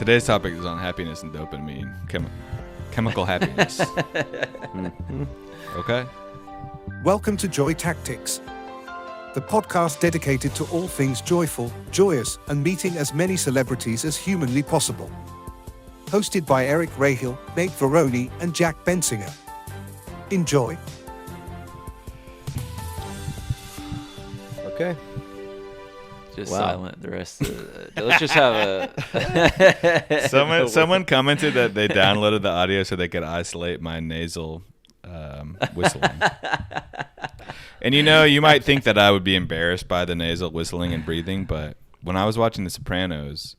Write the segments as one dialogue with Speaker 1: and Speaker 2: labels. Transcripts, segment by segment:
Speaker 1: Today's topic is on happiness and dopamine, chemical happiness. Okay.
Speaker 2: Welcome to Joy Tactics, the podcast dedicated to all things joyful, joyous, and meeting as many celebrities as humanly possible. Hosted by Eric Rahill, Nate Veroni, and Jack Bensinger. Enjoy.
Speaker 3: Okay.
Speaker 4: Just
Speaker 3: Wow.
Speaker 4: silent the rest of the... Let's just have a...
Speaker 1: Someone commented that they downloaded the audio so they could isolate my nasal whistling. And you might think that I would be embarrassed by the nasal whistling and breathing, but when I was watching The Sopranos,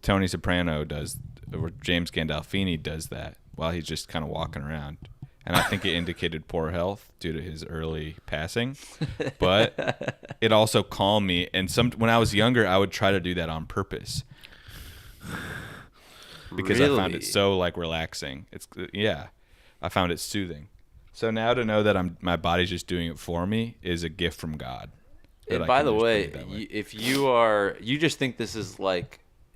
Speaker 1: Tony Soprano does, or James Gandolfini does that while he's just kind of walking around. And I think it indicated poor health due to his early passing. But it also calmed me. And when I was younger, I would try to do that on purpose. Because I found it so relaxing. I found it soothing. So now to know that my body's just doing it for me is a gift from God.
Speaker 4: And by the way, if you just think this is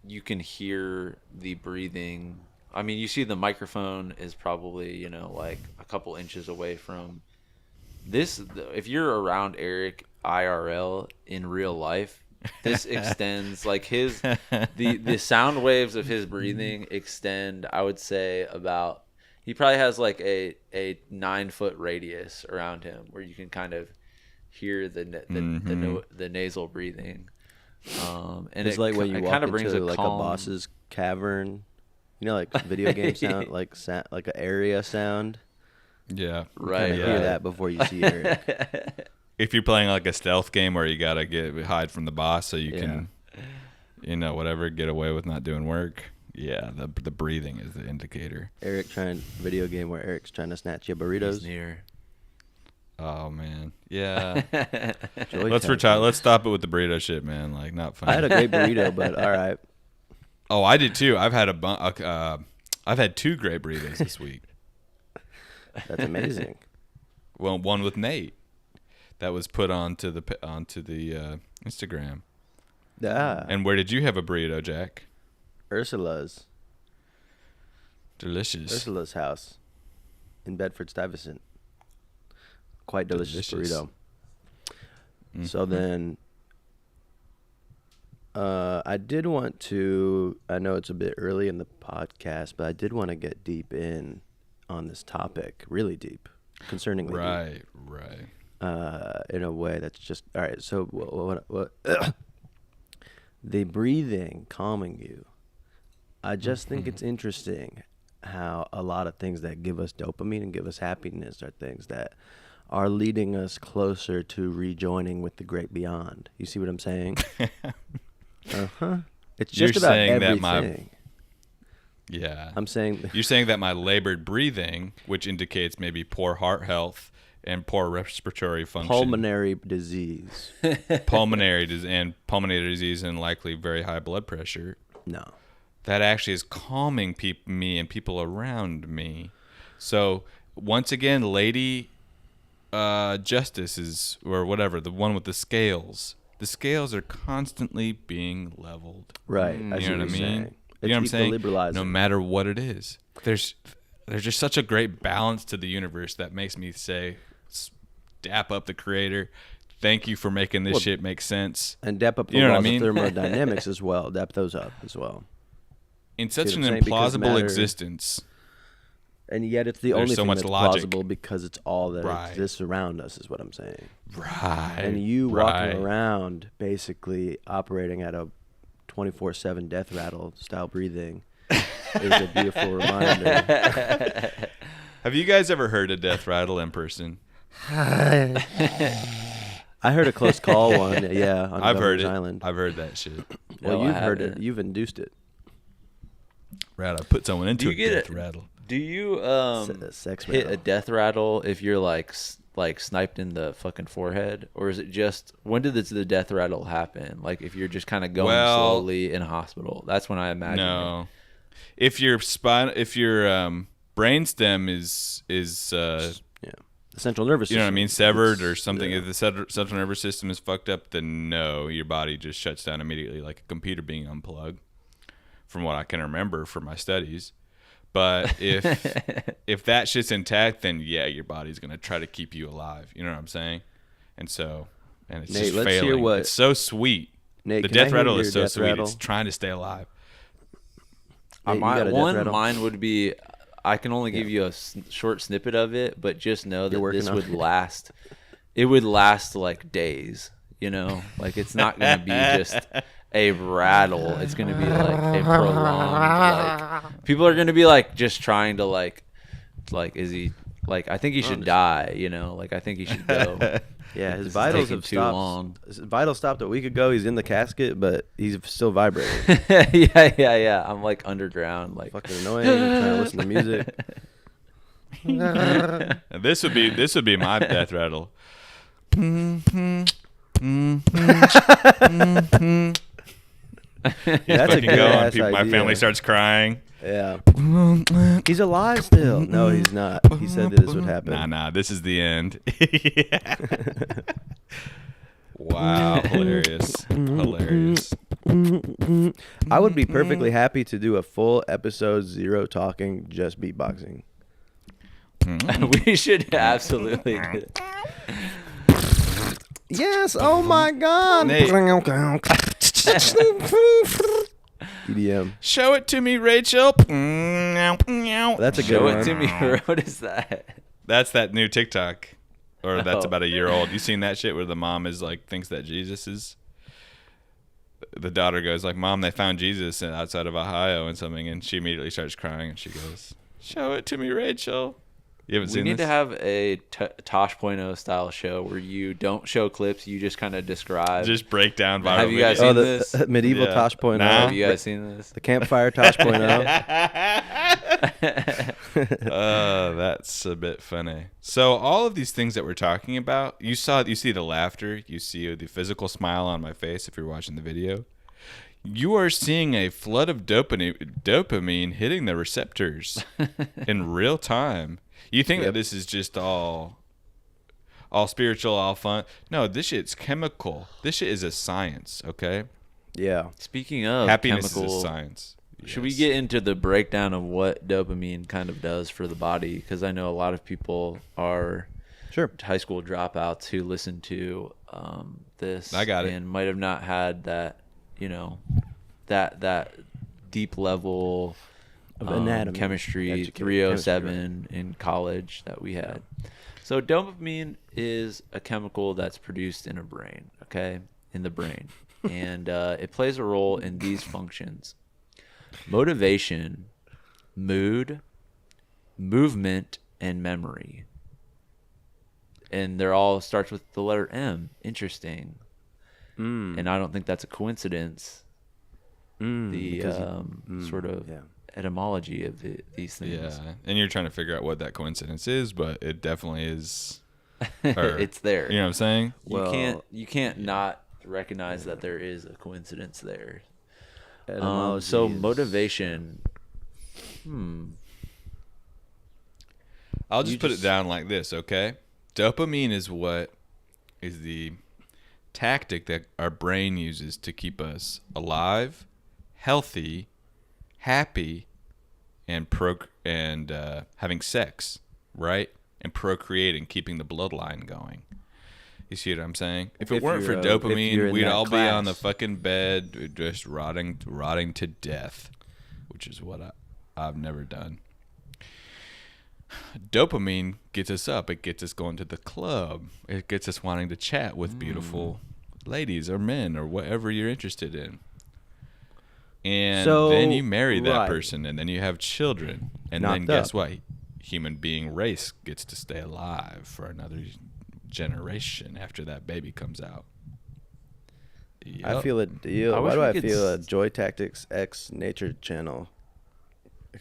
Speaker 4: you can hear the breathing. I mean, you see the microphone is probably, a couple inches away from this. If you're around Eric IRL in real life, this extends the sound waves of his breathing extend, I would say, about, he probably has a 9-foot radius around him where you can kind of hear the nasal breathing. And
Speaker 3: it's like when you walk into a boss's cavern. Video game sound, like an area sound.
Speaker 1: Yeah.
Speaker 4: Right.
Speaker 3: You hear that before you see Eric.
Speaker 1: If you're playing a stealth game where you got to hide from the boss so you can, get away with not doing work. Yeah, the breathing is the indicator.
Speaker 3: Video game where Eric's trying to snatch your burritos.
Speaker 4: He's near.
Speaker 1: Oh, man. Yeah.
Speaker 3: Let's
Speaker 1: Let's stop it with the burrito shit, man. Not fun.
Speaker 3: I had a great burrito, but all right.
Speaker 1: Oh, I did too. I've had I've had 2 great burritos this week.
Speaker 3: That's amazing.
Speaker 1: Well, one with Nate that was put onto the Instagram.
Speaker 3: Yeah.
Speaker 1: And where did you have a burrito, Jack?
Speaker 3: Ursula's
Speaker 1: Delicious.
Speaker 3: house in Bedford-Stuyvesant. Quite delicious burrito. Mm-hmm. So then I did want to, I know it's a bit early in the podcast, but I did want to get deep in on this topic, really deep, concerningly deep.
Speaker 1: Right.
Speaker 3: In a way that's just, all right, so what the breathing calming you, I just think it's interesting how a lot of things that give us dopamine and give us happiness are things that are leading us closer to rejoining with the great beyond. You see what I'm saying? It's just
Speaker 1: You're
Speaker 3: about
Speaker 1: saying
Speaker 3: everything.
Speaker 1: Yeah.
Speaker 3: I'm saying
Speaker 1: You're saying that my labored breathing, which indicates maybe poor heart health and poor respiratory function,
Speaker 3: pulmonary disease.
Speaker 1: pulmonary disease, and likely very high blood pressure.
Speaker 3: No.
Speaker 1: That actually is calming me and people around me. So once again, Lady Justice is, or whatever, the one with the scales. The scales are constantly being leveled.
Speaker 3: Right.
Speaker 1: You know what I mean? You know what I'm saying? No matter what it is. There's just such a great balance to the universe that makes me say, dap up the creator. Thank you for making this shit make sense.
Speaker 3: And dap up the laws of thermodynamics as well. Dap those up as well.
Speaker 1: In such an implausible existence.
Speaker 3: And yet it's the only
Speaker 1: so
Speaker 3: thing
Speaker 1: much
Speaker 3: that's
Speaker 1: logic.
Speaker 3: plausible because it's all that exists around us is what I'm saying.
Speaker 1: Right.
Speaker 3: And you walking around basically operating at a 24/7 death rattle style breathing is a beautiful reminder.
Speaker 1: Have you guys ever heard a death rattle in person?
Speaker 3: I heard a close call one, yeah, on Governor's Island.
Speaker 1: I've heard that shit.
Speaker 3: Well, you've heard it. You've induced it.
Speaker 1: Right, I put someone into a death rattle.
Speaker 4: Do you
Speaker 3: sex
Speaker 4: hit
Speaker 3: rattle.
Speaker 4: a death rattle if you're like sniped in the fucking forehead, or is it just when did the death rattle happen? Like if you're just kind of going slowly in a hospital, that's when I imagine.
Speaker 1: No, if your brainstem is
Speaker 3: the central nervous system.
Speaker 1: You know what I mean, severed or something. If the central nervous system is fucked up, then no, your body just shuts down immediately, like a computer being unplugged. from what I can remember from my studies. But if that shit's intact, then yeah, your body's gonna try to keep you alive. You know what I'm saying? And it's
Speaker 3: Nate,
Speaker 1: just
Speaker 3: let's
Speaker 1: failing.
Speaker 3: hear what-
Speaker 1: It's so sweet.
Speaker 3: Nate,
Speaker 1: The
Speaker 3: can I
Speaker 1: death
Speaker 3: hear
Speaker 1: rattle
Speaker 3: your
Speaker 1: is so
Speaker 3: death
Speaker 1: sweet.
Speaker 3: rattle?
Speaker 1: It's trying to stay alive.
Speaker 3: Nate, you got a death rattle?
Speaker 4: Mine would be, I can only give you a short snippet of it, but just know that this would last. It would last like days, you know? Like it's not going to be just a rattle. It's going to be like a prolonged, like people are going to be like just trying to like is he like, I think he should die, you know? Like I think he should go.
Speaker 3: Yeah, his
Speaker 4: This is
Speaker 3: vitals
Speaker 4: taking
Speaker 3: have
Speaker 4: too
Speaker 3: stopped.
Speaker 4: long.
Speaker 3: His vitals stopped a week ago. He's in the casket, but he's still vibrating.
Speaker 4: Yeah. I'm like underground, like
Speaker 3: Fucking annoying. Trying to listen to music.
Speaker 1: And this would be my death rattle.
Speaker 3: That's a good ass
Speaker 1: My
Speaker 3: idea.
Speaker 1: family starts crying.
Speaker 3: Yeah. He's alive still. No, he's not. He said that this would happen.
Speaker 1: Nah, this is the end. Wow, hilarious.
Speaker 3: I would be perfectly happy to do a full episode 0 talking, just beatboxing.
Speaker 4: we should absolutely do it.
Speaker 3: Yes. Oh my God.
Speaker 1: Nate.
Speaker 3: EDM.
Speaker 1: Show it to me, Rachel.
Speaker 3: That's a good
Speaker 4: Show
Speaker 3: one.
Speaker 4: it to me. What is that?
Speaker 1: That's that new TikTok. Or that's
Speaker 4: Oh.
Speaker 1: about a year old. You seen that shit where the mom is like thinks that Jesus is. The daughter goes like, "Mom, they found Jesus outside of Ohio and something," and she immediately starts crying and she goes, "Show it to me, Rachel." You haven't
Speaker 4: We
Speaker 1: seen
Speaker 4: need
Speaker 1: this?
Speaker 4: to have a Tosh.0 style show where you don't show clips, you just kind of describe.
Speaker 1: Just break down viral
Speaker 4: Have you guys
Speaker 1: videos.
Speaker 4: seen
Speaker 3: Oh,
Speaker 4: this?
Speaker 3: the medieval
Speaker 1: Yeah.
Speaker 3: Tosh.0.
Speaker 1: Nah.
Speaker 4: Have you guys seen this?
Speaker 3: The campfire Tosh.0.
Speaker 1: That's a bit funny. So all of these things that we're talking about, you see the laughter, you see the physical smile on my face if you're watching the video. You are seeing a flood of dopamine hitting the receptors in real time. You think that this is just all spiritual, all fun. No, this shit's chemical. This shit is a science, okay?
Speaker 3: Yeah.
Speaker 4: Speaking of
Speaker 1: Happiness
Speaker 4: chemical,
Speaker 1: is a science.
Speaker 4: should we
Speaker 1: Yes.
Speaker 4: get into the breakdown of what dopamine kind of does for the body? Because I know a lot of people are
Speaker 3: Sure.
Speaker 4: high school dropouts who listen to this.
Speaker 1: I got it.
Speaker 4: And might have not had that, that deep level
Speaker 3: Of anatomy,
Speaker 4: chemistry
Speaker 3: chemistry,
Speaker 4: 307 in college that we had. So dopamine is a chemical that's produced in a brain, okay? In the brain. And it plays a role in these functions: motivation, mood, movement, and memory. And they're all starts with the letter M. Interesting. And I don't think that's a coincidence. The sort of etymology of these things.
Speaker 1: Yeah, and you're trying to figure out what that coincidence is, but it definitely is.
Speaker 4: It's there.
Speaker 1: You know what I'm saying?
Speaker 4: You can't not recognize that there is a coincidence there.
Speaker 3: Etymology
Speaker 4: So
Speaker 3: is-
Speaker 4: motivation.
Speaker 1: I'll just
Speaker 4: You
Speaker 1: put
Speaker 4: just-
Speaker 1: it down like this, okay? Dopamine is what is the tactic that our brain uses to keep us alive, healthy, happy, and having sex, right? And procreating, keeping the bloodline going. You see what I'm saying? If it
Speaker 3: If
Speaker 1: weren't for
Speaker 3: you're, if you're
Speaker 1: dopamine,
Speaker 3: in
Speaker 1: we'd
Speaker 3: that
Speaker 1: all be on the
Speaker 3: class.
Speaker 1: fucking bed, just rotting to death, which is what I've never done. Dopamine gets us up. It gets us going to the club. It gets us wanting to chat with beautiful ladies or men or whatever you're interested in. And
Speaker 3: So,
Speaker 1: then you marry that
Speaker 3: right.
Speaker 1: person, and then you have children. And
Speaker 3: Knocked
Speaker 1: then guess
Speaker 3: up.
Speaker 1: what? Human being race gets to stay alive for another generation after that baby comes out.
Speaker 3: I
Speaker 1: Yup.
Speaker 3: feel a deal.
Speaker 4: I
Speaker 3: Why
Speaker 4: wish
Speaker 3: do
Speaker 4: we
Speaker 3: I
Speaker 4: could
Speaker 3: feel a
Speaker 4: s-
Speaker 3: Joy Tactics X Nature Channel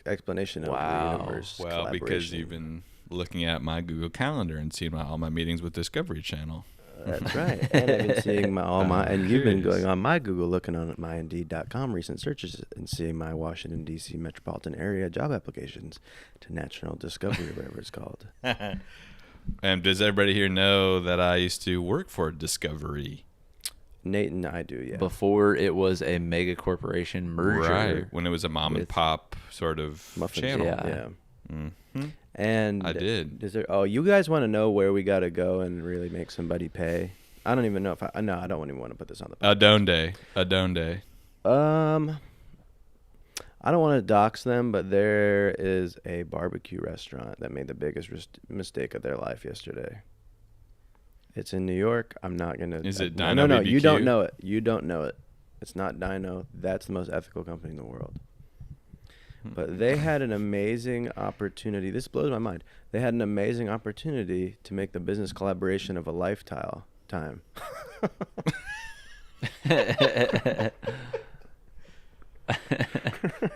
Speaker 3: explanation of
Speaker 4: Wow.
Speaker 3: the universe?
Speaker 1: Well, because
Speaker 3: collaboration?
Speaker 1: you've been looking at my Google Calendar and seeing all my meetings with Discovery Channel.
Speaker 3: That's right. And I've been seeing and you've been
Speaker 1: curious.
Speaker 3: going on my Google, looking on myindeed.com recent searches and seeing my Washington D.C. metropolitan area job applications to National Discovery, whatever it's called.
Speaker 1: And does everybody here know that I used to work for Discovery?
Speaker 3: Nate and I do, yeah.
Speaker 4: Before it was a mega corporation merger.
Speaker 1: Right. When it was a mom and
Speaker 4: with
Speaker 1: pop sort of
Speaker 3: Muffins,
Speaker 1: channel.
Speaker 3: yeah.
Speaker 1: Mm-hmm.
Speaker 3: And
Speaker 1: I did.
Speaker 3: Is there? Oh, you guys want to know where we got to go and really make somebody pay? I don't even know if I. No, I don't even want to put this on the podcast.
Speaker 1: Adonde.
Speaker 3: I don't want to dox them, but there is a barbecue restaurant that made the biggest mistake of their life yesterday. It's in New York. I'm not gonna.
Speaker 1: Is it
Speaker 3: No,
Speaker 1: Dino
Speaker 3: no,
Speaker 1: BBQ?
Speaker 3: you don't know it. You don't know it. It's not Dino. That's the most ethical company in the world. But they had an amazing opportunity. This blows my mind. They had an amazing opportunity to make the business collaboration of a lifetime.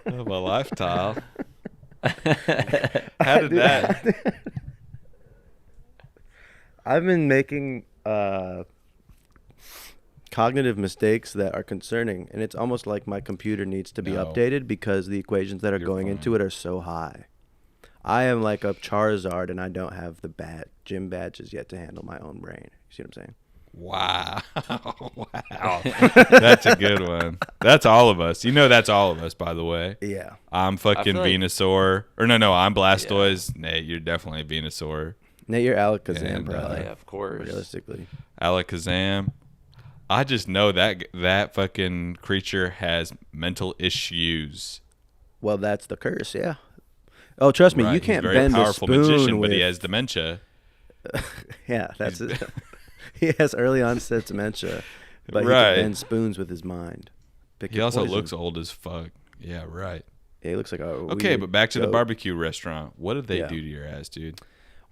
Speaker 1: Of a lifestyle. How did that?
Speaker 3: I've been making cognitive mistakes that are concerning, and it's almost like my computer needs to be updated because the equations that are going into it are so high. I am like a Charizard, and I don't have the gym badges yet to handle my own brain. You see what I'm saying?
Speaker 1: Wow. Wow. That's a good one. That's all of us. You know that's all of us, by the way.
Speaker 3: Yeah.
Speaker 1: I'm fucking
Speaker 4: like-
Speaker 1: Venusaur. Or no, I'm Blastoise. Nate, you're definitely Venusaur.
Speaker 3: Nate, you're Alakazam,
Speaker 1: And,
Speaker 3: probably.
Speaker 4: Yeah, of course.
Speaker 3: Realistically.
Speaker 1: Alakazam. I just know that fucking creature has mental issues.
Speaker 3: Well, that's the curse, yeah. Oh, trust me,
Speaker 1: Right,
Speaker 3: you
Speaker 1: he's
Speaker 3: can't
Speaker 1: a very
Speaker 3: bend a
Speaker 1: powerful
Speaker 3: spoon
Speaker 1: magician,
Speaker 3: with...
Speaker 1: but he has dementia.
Speaker 3: Yeah, that's it. He has early onset dementia, but
Speaker 1: Right.
Speaker 3: he can bend spoons with his mind. Pick
Speaker 1: He
Speaker 3: your
Speaker 1: also
Speaker 3: poison.
Speaker 1: looks old as fuck. Yeah, right.
Speaker 3: Yeah, he looks like a
Speaker 1: Okay,
Speaker 3: weird
Speaker 1: but back to the
Speaker 3: goat.
Speaker 1: barbecue restaurant. What did they
Speaker 3: Yeah.
Speaker 1: do to your ass, dude?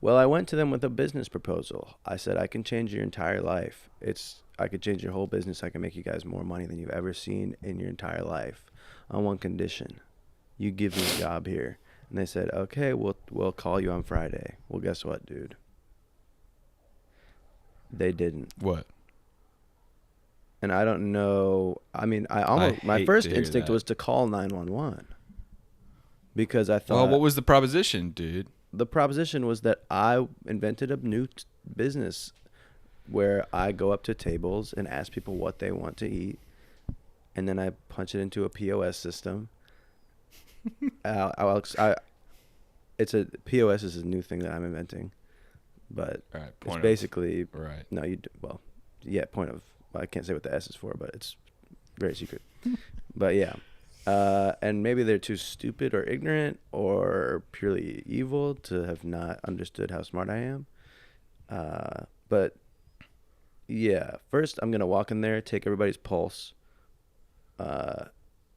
Speaker 3: Well, I went to them with a business proposal. I said, I can change your entire life. I could change your whole business. I can make you guys more money than you've ever seen in your entire life on one condition. You give me a job here. And they said, okay, we'll call you on Friday. Well, guess what, dude? They didn't.
Speaker 1: What?
Speaker 3: And I don't know. I mean, my
Speaker 1: hate
Speaker 3: first
Speaker 1: to hear
Speaker 3: instinct
Speaker 1: that.
Speaker 3: was to call 911 because I thought
Speaker 1: Well, what was the proposition, dude?
Speaker 3: the proposition was that I invented a new business where I go up to tables and ask people what they want to eat, and then I punch it into a POS system. It's a POS is a new thing that I'm inventing, but
Speaker 1: Right.
Speaker 3: it's basically
Speaker 1: Right.
Speaker 3: no, point of. Well, I can't say what the S is for, but it's very secret. But yeah. And maybe they're too stupid or ignorant or purely evil to have not understood how smart I am. But yeah, first I'm going to walk in there, take everybody's pulse,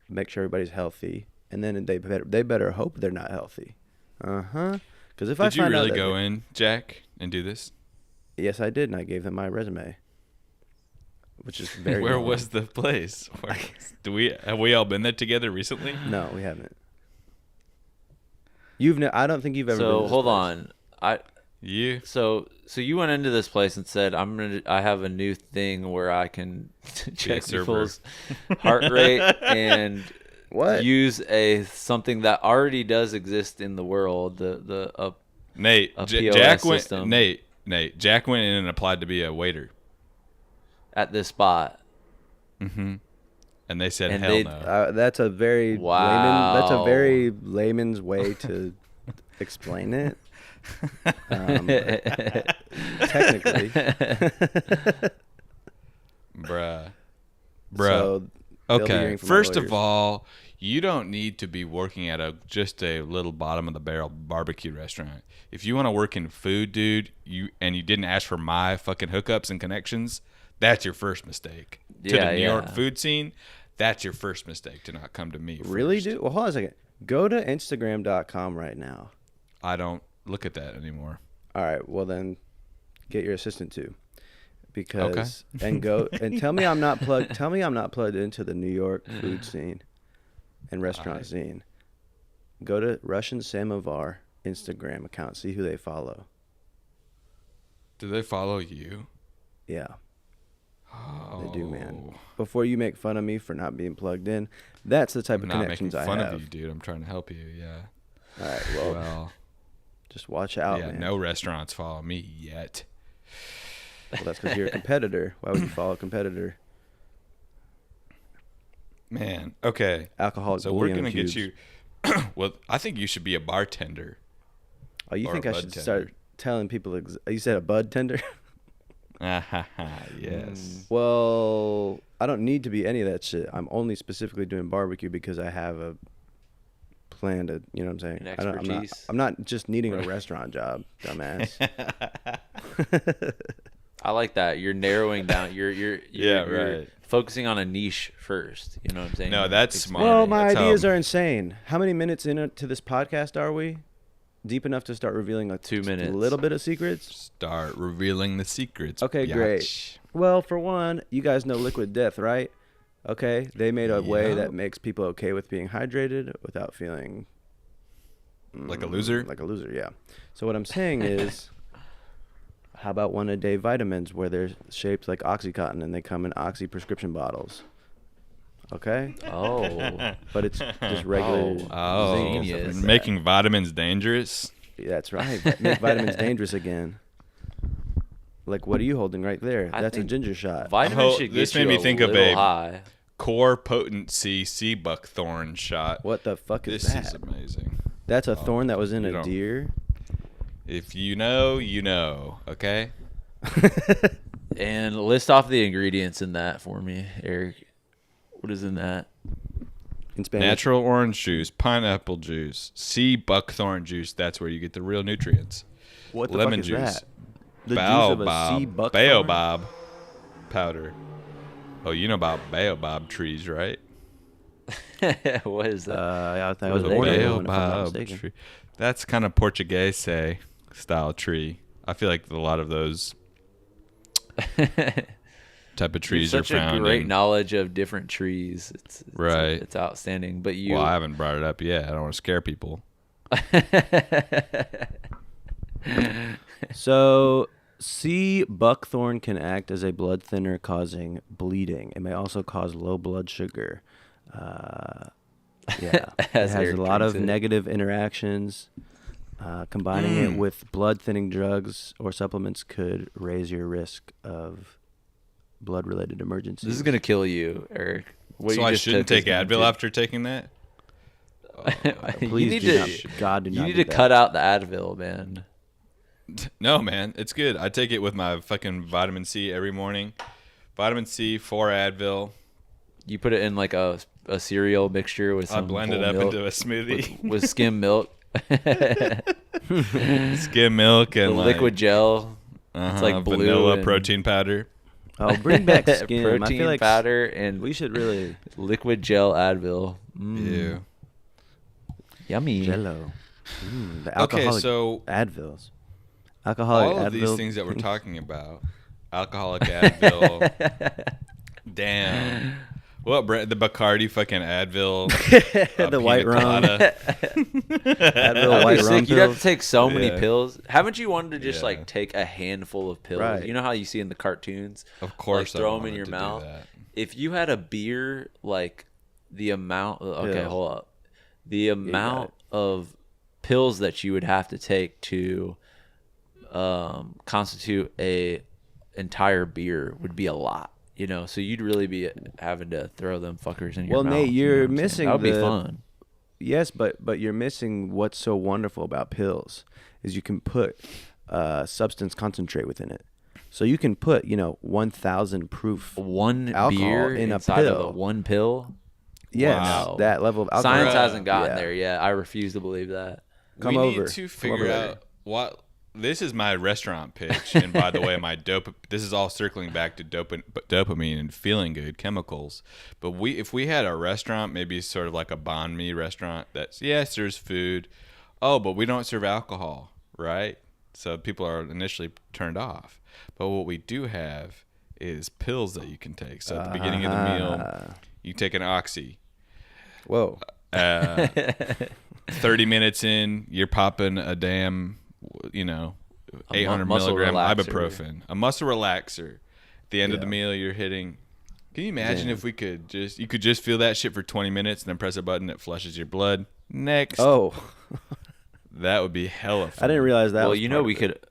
Speaker 3: make sure everybody's healthy. And then they better hope they're not healthy. Because if I
Speaker 1: Did you
Speaker 3: find out
Speaker 1: really
Speaker 3: that
Speaker 1: go in, Jack, and do this?
Speaker 3: Yes, I did. And I gave them my resume, which is very
Speaker 1: Where
Speaker 3: long.
Speaker 1: was the place? Have we all been there together recently?
Speaker 3: No, we haven't. I don't think you've ever been to
Speaker 4: So
Speaker 3: this
Speaker 4: hold
Speaker 3: place.
Speaker 4: on.
Speaker 1: You?
Speaker 4: So you went into this place and said, I have a new thing where I can check
Speaker 1: server.
Speaker 4: people's heart rate and
Speaker 3: What?
Speaker 4: use something that already does exist in the world.
Speaker 1: Nate,
Speaker 4: A
Speaker 1: Jack
Speaker 4: POS
Speaker 1: went.
Speaker 4: system.
Speaker 1: Nate, Jack went in and applied to be a waiter.
Speaker 4: at this spot.
Speaker 1: Mm-hmm. And they said,
Speaker 4: And
Speaker 1: hell
Speaker 4: they-
Speaker 1: no.
Speaker 3: That's a very
Speaker 4: Wow.
Speaker 3: That's a very layman's way to explain it. Technically,
Speaker 1: Bruh.
Speaker 3: So they'll be
Speaker 1: Okay.
Speaker 3: hearing from my
Speaker 1: First
Speaker 3: lawyers.
Speaker 1: of all, you don't need to be working at just a little bottom of the barrel barbecue restaurant. If you want to work in food, dude, you didn't ask for my fucking hookups and connections, that's your first mistake. To
Speaker 4: Yeah,
Speaker 1: the New York
Speaker 4: yeah.
Speaker 1: food scene, that's your first mistake to not come to me.
Speaker 3: really,
Speaker 1: first.
Speaker 3: dude. Well, hold on a second. Go to Instagram.com right now.
Speaker 1: I don't look at that anymore.
Speaker 3: All right. Well, then get your assistant to, because and go and tell me I'm not plugged. Tell me I'm not plugged into the New York food scene and restaurant scene. Go to Russian Samovar Instagram account. See who they follow.
Speaker 1: Do they follow you?
Speaker 3: Yeah,
Speaker 1: Oh,
Speaker 3: they do, man. Before you make fun of me for not being plugged in, that's the type
Speaker 1: I'm
Speaker 3: of
Speaker 1: not
Speaker 3: connections
Speaker 1: making
Speaker 3: I
Speaker 1: fun
Speaker 3: have.
Speaker 1: of you, dude. I'm trying to help you. Yeah.
Speaker 3: All right. Well,
Speaker 1: Well,
Speaker 3: just watch out,
Speaker 1: yeah.
Speaker 3: man.
Speaker 1: No restaurants follow me yet.
Speaker 3: Well, that's because you're a competitor. Why would you follow a competitor?
Speaker 1: Man, okay.
Speaker 3: Alcoholic.
Speaker 1: So we're
Speaker 3: bouillon
Speaker 1: gonna
Speaker 3: cubes.
Speaker 1: get you. Well, I think you should be a bartender.
Speaker 3: Oh, you
Speaker 1: or
Speaker 3: think
Speaker 1: a
Speaker 3: I
Speaker 1: bud
Speaker 3: should
Speaker 1: tender.
Speaker 3: start telling people? You said a bud tender?
Speaker 1: Yes.
Speaker 3: Well, I don't need to be any of that shit. I'm only specifically doing barbecue because I have a plan to, you know what I'm saying?
Speaker 4: An
Speaker 3: I'm
Speaker 4: expertise.
Speaker 3: I'm not just needing a restaurant job, dumbass.
Speaker 4: I like that. You're narrowing down. You're
Speaker 1: right.
Speaker 4: focusing on a niche first. You know what I'm saying?
Speaker 1: No, that's smart.
Speaker 3: Well, my
Speaker 1: That's how-
Speaker 3: ideas are insane. How many minutes into this podcast are we? Deep enough to start revealing
Speaker 4: 2 minutes.
Speaker 3: a little bit of secrets?
Speaker 1: Start revealing the secrets.
Speaker 3: Okay,
Speaker 1: biatch.
Speaker 3: great. Well, for one, you guys know Liquid Death, right? Okay, they made a way
Speaker 1: Yeah.
Speaker 3: that makes people okay with being hydrated without feeling
Speaker 1: Like a loser?
Speaker 3: Like a loser, yeah. So what I'm saying is, how about 1-a-day vitamins where they're shaped like Oxycontin and they come in Oxy prescription bottles? Okay,
Speaker 4: Oh,
Speaker 3: but it's just regular zinc and stuff
Speaker 4: Genius.
Speaker 3: like that.
Speaker 1: Making vitamins dangerous.
Speaker 3: That's right. Make vitamins dangerous again. Like, what are you holding right there?
Speaker 4: I
Speaker 3: That's a
Speaker 4: think
Speaker 3: ginger shot.
Speaker 4: vitamins should get
Speaker 1: This
Speaker 4: you
Speaker 1: made me
Speaker 4: a
Speaker 1: think of
Speaker 4: little
Speaker 1: a
Speaker 4: high.
Speaker 1: core potency sea buckthorn shot.
Speaker 3: What the fuck is
Speaker 1: This
Speaker 3: that?
Speaker 1: is amazing.
Speaker 3: That's a thorn that was in
Speaker 1: you
Speaker 3: a
Speaker 1: don't-
Speaker 3: deer.
Speaker 1: If you know, you know. Okay.
Speaker 4: And list off the ingredients in that for me, Eric. What is in that?
Speaker 3: In Spanish.
Speaker 1: Natural orange juice, pineapple juice, sea buckthorn juice. That's where you get the real nutrients.
Speaker 3: What the
Speaker 1: Lemon
Speaker 3: fuck is
Speaker 1: juice.
Speaker 3: that? The juice of a sea
Speaker 1: Baobab,
Speaker 3: buckthorn?
Speaker 1: baobab powder. Oh, you know about baobab trees, right?
Speaker 4: What is that?
Speaker 3: I thought it
Speaker 4: What
Speaker 3: was
Speaker 4: are
Speaker 3: an
Speaker 4: they?
Speaker 3: ornament, if I'm not
Speaker 1: Baobab
Speaker 3: mistaken.
Speaker 1: tree. That's kind of Portuguese style tree. I feel like a lot of those type of trees
Speaker 4: Such
Speaker 1: are
Speaker 4: a
Speaker 1: found
Speaker 4: great
Speaker 1: in.
Speaker 4: knowledge of different trees. It's
Speaker 1: Right.
Speaker 4: It's outstanding. But you,
Speaker 1: Well, I haven't brought it up yet. I don't want to scare people.
Speaker 3: So, sea buckthorn can act as a blood thinner, causing bleeding. It may also cause low blood sugar. Yeah, it
Speaker 4: As
Speaker 3: has
Speaker 4: Eric
Speaker 3: a lot of
Speaker 4: drinks it.
Speaker 3: negative interactions. Combining it with blood thinning drugs or supplements could raise your risk of blood related emergencies.
Speaker 4: this is gonna kill you, Eric. What
Speaker 1: So
Speaker 4: you
Speaker 1: I
Speaker 4: just
Speaker 1: shouldn't
Speaker 4: took is
Speaker 1: take
Speaker 4: gonna
Speaker 1: Advil
Speaker 4: do-
Speaker 1: after taking that?
Speaker 4: You
Speaker 3: Please
Speaker 4: need
Speaker 3: do
Speaker 4: to.
Speaker 3: not, God, do
Speaker 4: You
Speaker 3: not
Speaker 4: need
Speaker 3: do
Speaker 4: to
Speaker 3: that.
Speaker 4: cut out the Advil, man.
Speaker 1: No, man. It's good. I take it with my fucking vitamin C every morning. Vitamin C, 4 Advil.
Speaker 4: You put it in like a cereal mixture with
Speaker 1: I
Speaker 4: some
Speaker 1: blend it
Speaker 4: whole
Speaker 1: up
Speaker 4: milk,
Speaker 1: into a smoothie.
Speaker 4: with skim milk,
Speaker 1: Skim milk
Speaker 4: the
Speaker 1: and
Speaker 4: liquid gel.
Speaker 1: it's
Speaker 4: like blue
Speaker 1: vanilla
Speaker 4: and-
Speaker 1: protein powder.
Speaker 3: Oh, bring back skim. I
Speaker 4: protein
Speaker 3: feel like
Speaker 4: powder and
Speaker 3: we should really
Speaker 4: liquid gel Advil.
Speaker 1: Ew.
Speaker 4: Yummy.
Speaker 3: Jello. The
Speaker 1: Okay,
Speaker 3: alcoholic
Speaker 1: so
Speaker 3: Advils. Alcoholic
Speaker 1: all
Speaker 3: Advil.
Speaker 1: of these things that we're talking about, alcoholic Advil, damn. What brand? The Bacardi fucking Advil.
Speaker 3: The white
Speaker 1: pina
Speaker 3: rum.
Speaker 1: colada.
Speaker 3: Advil
Speaker 4: That'd
Speaker 3: white
Speaker 4: be
Speaker 3: rum
Speaker 4: sick. You'd have
Speaker 3: pills.
Speaker 4: to take so many
Speaker 1: Yeah.
Speaker 4: pills. Haven't you wanted to just
Speaker 1: Yeah.
Speaker 4: like take a handful of pills?
Speaker 3: Right.
Speaker 4: You know how you see in the cartoons?
Speaker 1: Of course,
Speaker 4: Like,
Speaker 1: I
Speaker 4: throw them in
Speaker 1: wanted
Speaker 4: your
Speaker 1: to do
Speaker 4: mouth.
Speaker 1: that.
Speaker 4: If you had a beer, like the amount. Okay,
Speaker 3: Pills.
Speaker 4: hold up. The
Speaker 3: got
Speaker 4: amount
Speaker 3: it.
Speaker 4: of pills that you would have to take to constitute a entire beer would be a lot. You know, so you'd really be having to throw them fuckers in your
Speaker 3: Well,
Speaker 4: mouth.
Speaker 3: Nate,
Speaker 4: you know
Speaker 3: you're
Speaker 4: what I'm saying?
Speaker 3: missing
Speaker 4: That would be
Speaker 3: the-
Speaker 4: fun.
Speaker 3: Yes, but you're missing what's so wonderful about pills is you can put substance concentrate within it. So you can put 1,000 proof.
Speaker 4: One
Speaker 3: alcohol
Speaker 4: beer
Speaker 3: in a
Speaker 4: inside of
Speaker 3: pill.
Speaker 4: a one pill.
Speaker 3: Yes,
Speaker 4: Wow.
Speaker 3: that level of alcohol.
Speaker 4: Science hasn't gotten
Speaker 3: Yeah.
Speaker 4: there yet. I refuse to believe that.
Speaker 3: Come
Speaker 1: we
Speaker 3: over.
Speaker 1: need to
Speaker 3: Come over
Speaker 1: figure
Speaker 3: there.
Speaker 1: out what. This is my restaurant pitch, and by the way, this is all circling back to dopamine and feeling good chemicals. But if we had a restaurant, maybe sort of like a banh mi restaurant, that's yes, there's food. Oh, but we don't serve alcohol, right? So people are initially turned off. But what we do have is pills that you can take. So at the beginning of the meal, you take an Oxy.
Speaker 3: Whoa.
Speaker 1: 30 minutes in, you're popping a damn, 800
Speaker 4: muscle
Speaker 1: milligram
Speaker 4: relaxer.
Speaker 1: ibuprofen, a muscle relaxer. At the end of the
Speaker 3: Yeah.
Speaker 1: meal, you're hitting. Can you imagine if you could just feel that shit for 20 minutes and then press a button that flushes your blood? Next.
Speaker 3: Oh,
Speaker 1: That would be hella fun.
Speaker 3: I didn't realize that.
Speaker 4: Well,
Speaker 3: was
Speaker 4: you
Speaker 3: part
Speaker 4: know,
Speaker 3: of it.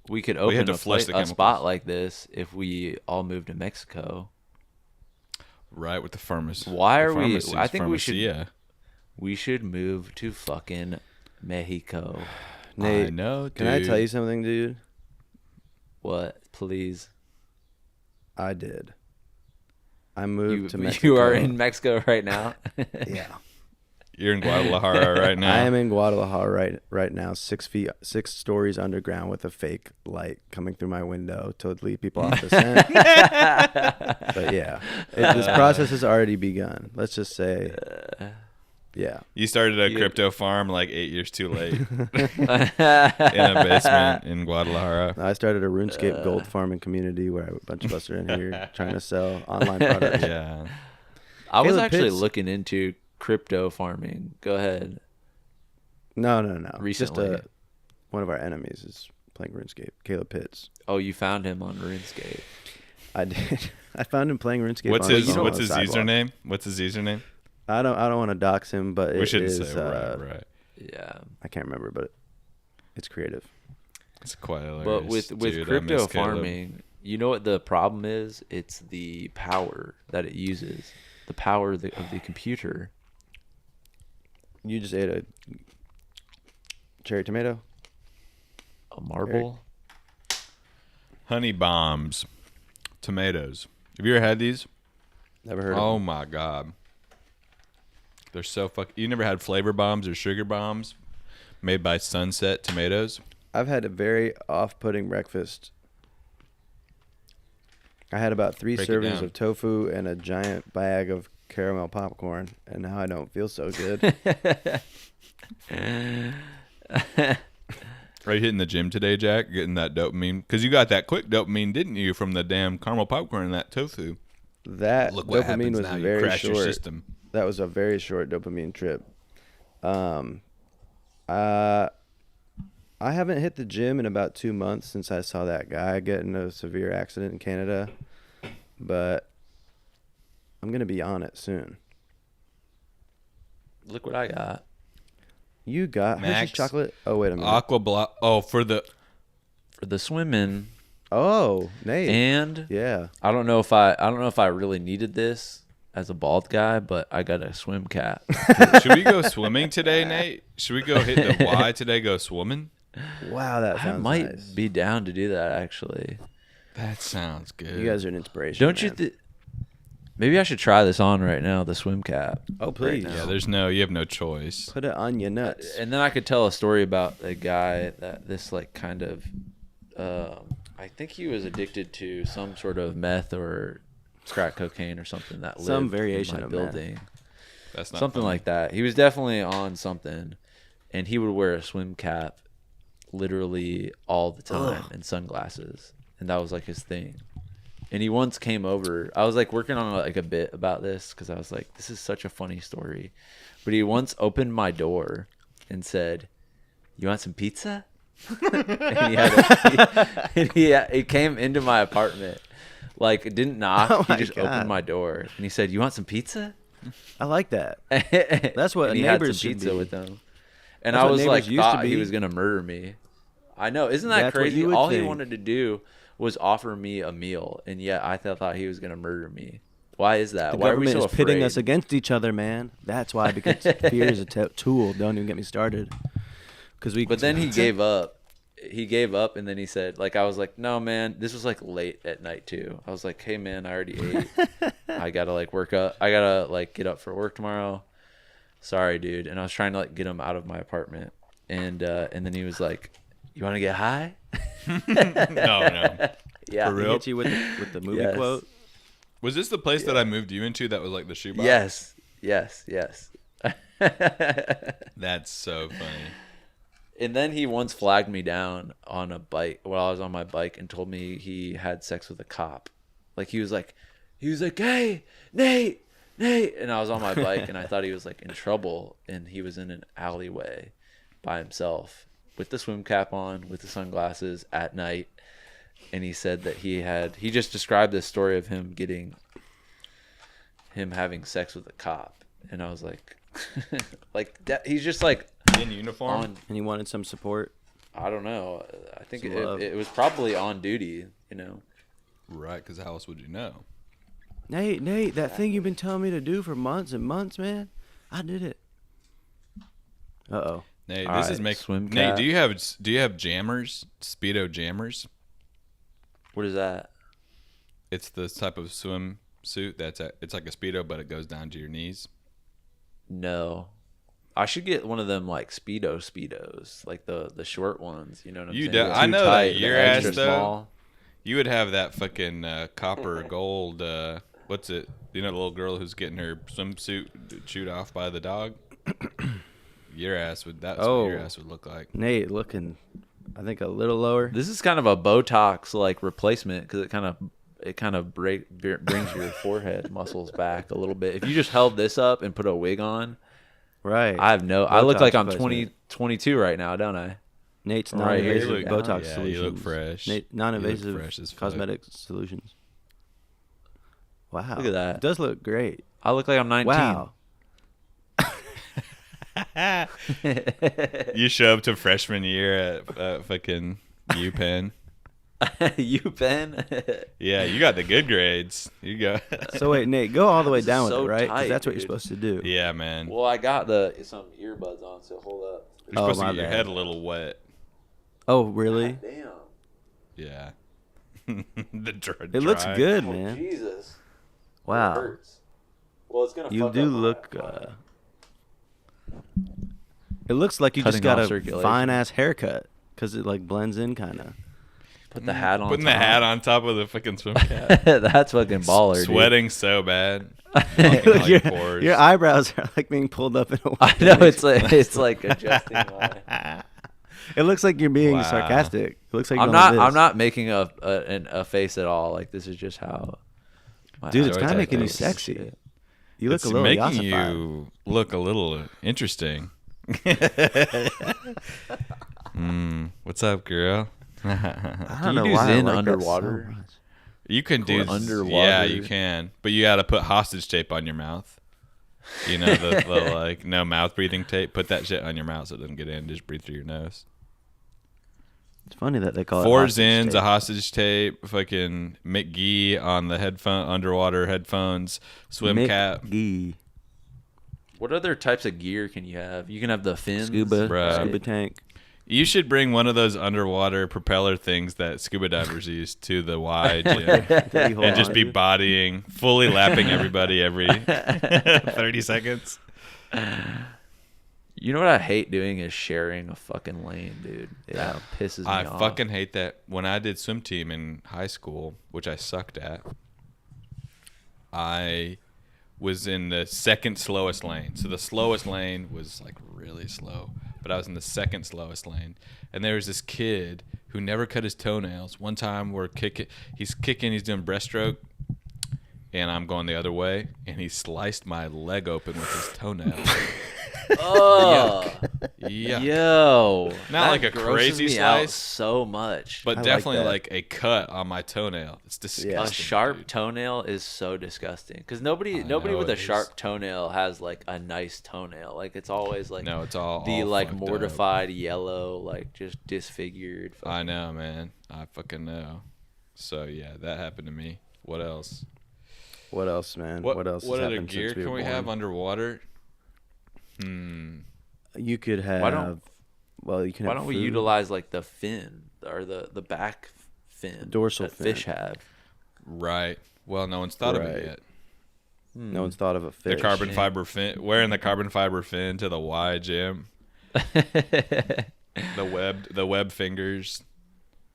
Speaker 4: we could
Speaker 1: had
Speaker 4: open
Speaker 1: to flush the
Speaker 4: a spot
Speaker 1: chemicals.
Speaker 4: like this if we all moved to Mexico.
Speaker 1: Right, with the pharmacy.
Speaker 4: Why
Speaker 1: the
Speaker 4: are we?
Speaker 1: pharmacies,
Speaker 4: I think
Speaker 1: pharmacia.
Speaker 4: we should move to fucking Mexico.
Speaker 3: Nate,
Speaker 1: I know, dude.
Speaker 3: can I tell you something, dude?
Speaker 4: What? Please.
Speaker 3: I did. I moved to Mexico.
Speaker 4: You are in Mexico right now?
Speaker 3: Yeah.
Speaker 1: You're in Guadalajara right now.
Speaker 3: I am in Guadalajara right now, 6 stories underground with a fake light coming through my window to lead people off the scent. But yeah, this process has already begun. Let's just say, yeah.
Speaker 1: You started a crypto farm like 8 years too late in a basement in Guadalajara.
Speaker 3: I started a RuneScape gold farming community where a bunch of us are in here trying to sell online products.
Speaker 1: Yeah.
Speaker 4: I was
Speaker 3: Caleb
Speaker 4: actually
Speaker 3: Pitts.
Speaker 4: looking into crypto farming. Go ahead.
Speaker 3: No.
Speaker 4: Recently.
Speaker 3: Just one of our enemies is playing RuneScape. Caleb Pitts.
Speaker 4: Oh, you found him on RuneScape.
Speaker 3: I did. I found him playing RuneScape.
Speaker 1: What's
Speaker 3: on
Speaker 1: his
Speaker 3: the sidewalk.
Speaker 1: username? What's his username?
Speaker 3: I don't want to dox him, but
Speaker 1: We
Speaker 3: it
Speaker 1: shouldn't
Speaker 3: is,
Speaker 1: say right.
Speaker 4: Yeah.
Speaker 3: I can't remember, but it's creative.
Speaker 1: It's quite hilarious.
Speaker 4: But with
Speaker 1: dude, I
Speaker 4: crypto
Speaker 1: miss Caleb.
Speaker 4: farming, you know what the problem is? It's the power that it uses. The power of the computer.
Speaker 3: You just ate a cherry tomato?
Speaker 4: A marble?
Speaker 1: Honey bombs, tomatoes. Have you ever had these?
Speaker 3: Never heard
Speaker 1: Oh
Speaker 3: of it.
Speaker 1: my god, they're so You never had flavor bombs or sugar bombs made by Sunset Tomatoes?
Speaker 3: I've had a very off-putting breakfast. I had about 3
Speaker 1: Break it
Speaker 3: servings
Speaker 1: down.
Speaker 3: of tofu and a giant bag of caramel popcorn, and now I don't feel so good.
Speaker 1: Are you hitting the gym today, Jack? Getting that dopamine? Because you got that quick dopamine, didn't you, from the damn caramel popcorn and that tofu?
Speaker 3: That
Speaker 1: Look what
Speaker 3: dopamine
Speaker 1: happens
Speaker 3: was
Speaker 1: now. You
Speaker 3: very
Speaker 1: crash
Speaker 3: short.
Speaker 1: your system.
Speaker 3: That was a very short dopamine trip. I haven't hit the gym in about 2 months since I saw that guy get in a severe accident in Canada, but I'm gonna be on it soon.
Speaker 4: Look what I got.
Speaker 3: You got
Speaker 1: Max.
Speaker 3: Hershey's chocolate? Oh wait a minute.
Speaker 1: Aqua block. Oh, for the
Speaker 4: swimming.
Speaker 3: Oh, Nate.
Speaker 4: And
Speaker 3: Yeah.
Speaker 4: I don't know if I really needed this as a bald guy, but I got a swim cap.
Speaker 1: Should we go swimming today, Nate? Should we go hit the Y today? Go swimming?
Speaker 3: Wow, that
Speaker 4: I
Speaker 3: sounds
Speaker 4: might
Speaker 3: nice.
Speaker 4: be down to do that actually.
Speaker 1: That sounds good.
Speaker 3: You guys are an inspiration.
Speaker 4: Don't you
Speaker 3: man.
Speaker 4: think? Maybe I should try this on right now, the swim cap.
Speaker 3: Oh, please.
Speaker 4: Right now.
Speaker 1: Yeah, you have no choice.
Speaker 3: Put it on your nuts.
Speaker 4: And then I could tell a story about a guy that this like kind of, I think he was addicted to some sort of meth or crack cocaine or something that lived
Speaker 3: Some variation
Speaker 4: in my
Speaker 3: of
Speaker 4: building.
Speaker 1: That's not
Speaker 4: Something
Speaker 1: funny.
Speaker 4: like that. He was definitely on something, and he would wear a swim cap literally all the time and sunglasses, and that was like his thing. And he once came over. I was like working on like a bit about this because I was like, this is such a funny story. But he once opened my door and said, "You want some pizza?" and he came into my apartment, like didn't knock.
Speaker 3: Oh
Speaker 4: He
Speaker 3: my
Speaker 4: just
Speaker 3: God.
Speaker 4: opened my door and he said, "You want some pizza?"
Speaker 3: I like that.
Speaker 4: That's
Speaker 3: what
Speaker 4: and he
Speaker 3: neighbors
Speaker 4: had some
Speaker 3: should
Speaker 4: pizza
Speaker 3: be.
Speaker 4: with him. And
Speaker 3: That's
Speaker 4: I
Speaker 3: what
Speaker 4: was
Speaker 3: neighbors
Speaker 4: like,
Speaker 3: used to
Speaker 4: thought he
Speaker 3: be.
Speaker 4: was gonna murder me. I know, isn't that
Speaker 3: That's what
Speaker 4: crazy?
Speaker 3: you would
Speaker 4: All he
Speaker 3: think.
Speaker 4: wanted to do was offer me a meal, and yet I thought he was gonna murder me. Why is that?
Speaker 3: The
Speaker 4: Why are we
Speaker 3: government
Speaker 4: so
Speaker 3: is pitting
Speaker 4: afraid?
Speaker 3: us against each other, man. That's why, because fear is a tool. Don't even get me started.
Speaker 4: But then he gave up. He gave up, and then he said, like, I was like, no, man. This was like late at night too. I was like, hey, man, I already ate. I gotta like work up. I gotta like get up for work tomorrow. Sorry, dude. And I was trying to like get him out of my apartment, and then he was like, you want to get high?
Speaker 1: No.
Speaker 4: Yeah.
Speaker 1: For
Speaker 3: He
Speaker 1: real?
Speaker 3: hit you with the movie
Speaker 4: Yes.
Speaker 3: quote.
Speaker 1: Was this the place that I moved you into that was like the shoebox?
Speaker 4: Yes.
Speaker 1: That's so funny.
Speaker 4: And then he once flagged me down on a bike while I was on my bike and told me he had sex with a cop. Like he was like, hey, Nate, and I was on my bike and I thought he was like in trouble, and he was in an alleyway by himself with the swim cap on, with the sunglasses at night. And he said that he just described this story of him having sex with a cop. And I was like, like that, he's just like
Speaker 1: In uniform?
Speaker 3: And he wanted some support.
Speaker 4: I don't know. I think
Speaker 3: Some love.
Speaker 4: it was probably on duty, you know.
Speaker 1: Right, because how else would you know?
Speaker 3: Nate, that thing you've been telling me to do for months and months, man, I did it. Uh-oh.
Speaker 1: Nate,
Speaker 4: All
Speaker 1: this
Speaker 4: right,
Speaker 1: is making.
Speaker 4: swim
Speaker 1: Nate,
Speaker 4: cap.
Speaker 1: do you have jammers? Speedo jammers?
Speaker 4: What is that?
Speaker 1: It's the type of swim suit it's like a Speedo, but it goes down to your knees.
Speaker 4: No. I should get one of them like Speedos, like the short ones. You know what I'm saying?
Speaker 1: I know that your ass,
Speaker 4: extra
Speaker 1: though.
Speaker 4: small.
Speaker 1: You would have that fucking copper gold. What's it? You know the little girl who's getting her swimsuit chewed off by the dog. Your ass would. That's what your ass would look like.
Speaker 3: Nate looking, I think, a little lower.
Speaker 4: This is kind of a Botox like replacement because it kind of brings your forehead muscles back a little bit. If you just held this up and put a wig on,
Speaker 3: Right.
Speaker 4: I look like I'm
Speaker 3: replacement.
Speaker 4: 22 right now, don't I?
Speaker 3: Nate's
Speaker 4: Right here,
Speaker 3: non-invasive
Speaker 4: you
Speaker 3: Botox
Speaker 1: look- yeah,
Speaker 3: solutions.
Speaker 1: you look fresh.
Speaker 3: Nate,
Speaker 1: You look
Speaker 3: non-invasive
Speaker 1: fresh as fuck.
Speaker 3: cosmetic solutions. Wow.
Speaker 4: Look at that.
Speaker 3: It does look great.
Speaker 4: I look like I'm 19.
Speaker 3: Wow.
Speaker 1: You show up to freshman year at fucking UPenn.
Speaker 4: UPenn.
Speaker 1: Yeah, you got the good grades. You go.
Speaker 3: So wait, Nate, go all the way
Speaker 4: This is
Speaker 3: down with
Speaker 4: so
Speaker 3: it, right? Because
Speaker 4: tight,
Speaker 3: that's what you're
Speaker 4: dude.
Speaker 3: supposed to do.
Speaker 1: Yeah, man.
Speaker 4: Well, I got some earbuds on, so hold up.
Speaker 1: You're supposed to
Speaker 3: my
Speaker 1: get your
Speaker 3: bad.
Speaker 1: head a little wet.
Speaker 3: Oh, really?
Speaker 4: Damn.
Speaker 1: Yeah.
Speaker 3: It looks good,
Speaker 4: Oh,
Speaker 3: man.
Speaker 4: Jesus. It
Speaker 3: Wow.
Speaker 4: hurts. Well, it's gonna.
Speaker 3: You
Speaker 4: fuck
Speaker 3: do
Speaker 4: up my-
Speaker 3: look. It looks like you just
Speaker 4: Cutting
Speaker 3: got
Speaker 4: off
Speaker 3: a
Speaker 4: circulation.
Speaker 3: fine ass haircut because it like blends in kind of.
Speaker 4: Put the hat on.
Speaker 1: Putting the
Speaker 4: top.
Speaker 1: hat on top of the fucking swim cap.
Speaker 4: That's fucking baller, dude.
Speaker 1: Sweating so bad.
Speaker 3: Look,
Speaker 1: Fucking all
Speaker 3: your,
Speaker 1: your pores.
Speaker 3: your eyebrows are like being pulled up in a way.
Speaker 4: I know it's like adjusting my.
Speaker 3: It looks like you're being
Speaker 1: Wow.
Speaker 3: sarcastic. It looks like
Speaker 4: I'm
Speaker 3: you're going
Speaker 4: not.
Speaker 3: like
Speaker 4: I'm
Speaker 3: this.
Speaker 4: not making a face at all. Like this is just how. my
Speaker 3: Dude, it's
Speaker 1: kinda
Speaker 3: kinda
Speaker 4: eyes
Speaker 3: making you
Speaker 4: look.
Speaker 3: sexy. You look
Speaker 1: It's
Speaker 3: a little
Speaker 1: making
Speaker 3: yassified.
Speaker 1: you look a little interesting. What's up, girl?
Speaker 3: I
Speaker 4: Can
Speaker 3: don't
Speaker 4: you
Speaker 3: know
Speaker 4: do
Speaker 3: why I
Speaker 4: Zen
Speaker 3: like that
Speaker 4: underwater?
Speaker 3: so much.
Speaker 1: You can do
Speaker 4: underwater.
Speaker 1: Yeah, you can, but you got to put hostage tape on your mouth. You know the like no mouth breathing tape. Put that shit on your mouth so it doesn't get in. Just breathe through your nose.
Speaker 3: It's funny that they call it
Speaker 1: 4
Speaker 3: hostage
Speaker 1: Zins,
Speaker 3: tape.
Speaker 1: a hostage tape, fucking McGee on the underwater headphones, swim cap.
Speaker 3: McGee.
Speaker 4: What other types of gear can you have? You can have the fins.
Speaker 3: Scuba,
Speaker 1: Right.
Speaker 3: scuba tank.
Speaker 1: You should bring one of those underwater propeller things that scuba divers use to the Y gym.
Speaker 3: that you hold
Speaker 1: And just
Speaker 3: on
Speaker 1: be
Speaker 3: to.
Speaker 1: bodying, fully lapping everybody every 30 seconds.
Speaker 4: You know what I hate doing is sharing a fucking lane, dude.
Speaker 3: Yeah.
Speaker 4: That pisses me
Speaker 1: I
Speaker 4: off.
Speaker 1: fucking hate that. When I did swim team in high school, which I sucked at, I was in the second slowest lane. So the slowest lane was like really slow, but I was in the second slowest lane. And there was this kid who never cut his toenails. One time he's doing breaststroke, and I'm going the other way, and he sliced my leg open with his toenail.
Speaker 4: Oh,
Speaker 1: Yeah.
Speaker 4: yo,
Speaker 1: Not
Speaker 4: that
Speaker 1: like a
Speaker 4: grosses
Speaker 1: crazy
Speaker 4: me out
Speaker 1: slice,
Speaker 4: so much.
Speaker 1: But
Speaker 3: I like
Speaker 1: definitely
Speaker 3: that.
Speaker 1: like a cut on my toenail. It's disgusting.
Speaker 4: a sharp
Speaker 1: dude.
Speaker 4: toenail is so disgusting because nobody
Speaker 1: know
Speaker 4: with a
Speaker 1: it is.
Speaker 4: sharp toenail has like a nice toenail. Like it's always like
Speaker 1: No, it's all
Speaker 4: the
Speaker 1: all
Speaker 4: like
Speaker 1: fucked up.
Speaker 4: mortified yellow, like just disfigured.
Speaker 1: I know, man. I fucking know. So yeah, that happened to me. What else?
Speaker 3: What else, man?
Speaker 1: What
Speaker 3: else
Speaker 1: What
Speaker 3: has
Speaker 1: other
Speaker 3: happened
Speaker 1: gear
Speaker 3: since we
Speaker 1: can
Speaker 3: were
Speaker 1: we have
Speaker 3: born?
Speaker 1: underwater?
Speaker 3: You could have.
Speaker 4: Why don't-
Speaker 3: Well, you can.
Speaker 4: Why
Speaker 3: have
Speaker 4: don't we
Speaker 3: food.
Speaker 4: utilize like the fin or the back fin,
Speaker 3: Dorsal
Speaker 4: that fish
Speaker 3: fin.
Speaker 4: have?
Speaker 1: Right. Well, no one's thought of
Speaker 3: Right.
Speaker 1: it yet.
Speaker 3: No one's thought of a fish.
Speaker 1: The carbon fiber fin, wearing the carbon fiber fin to the Y gym. The web fingers.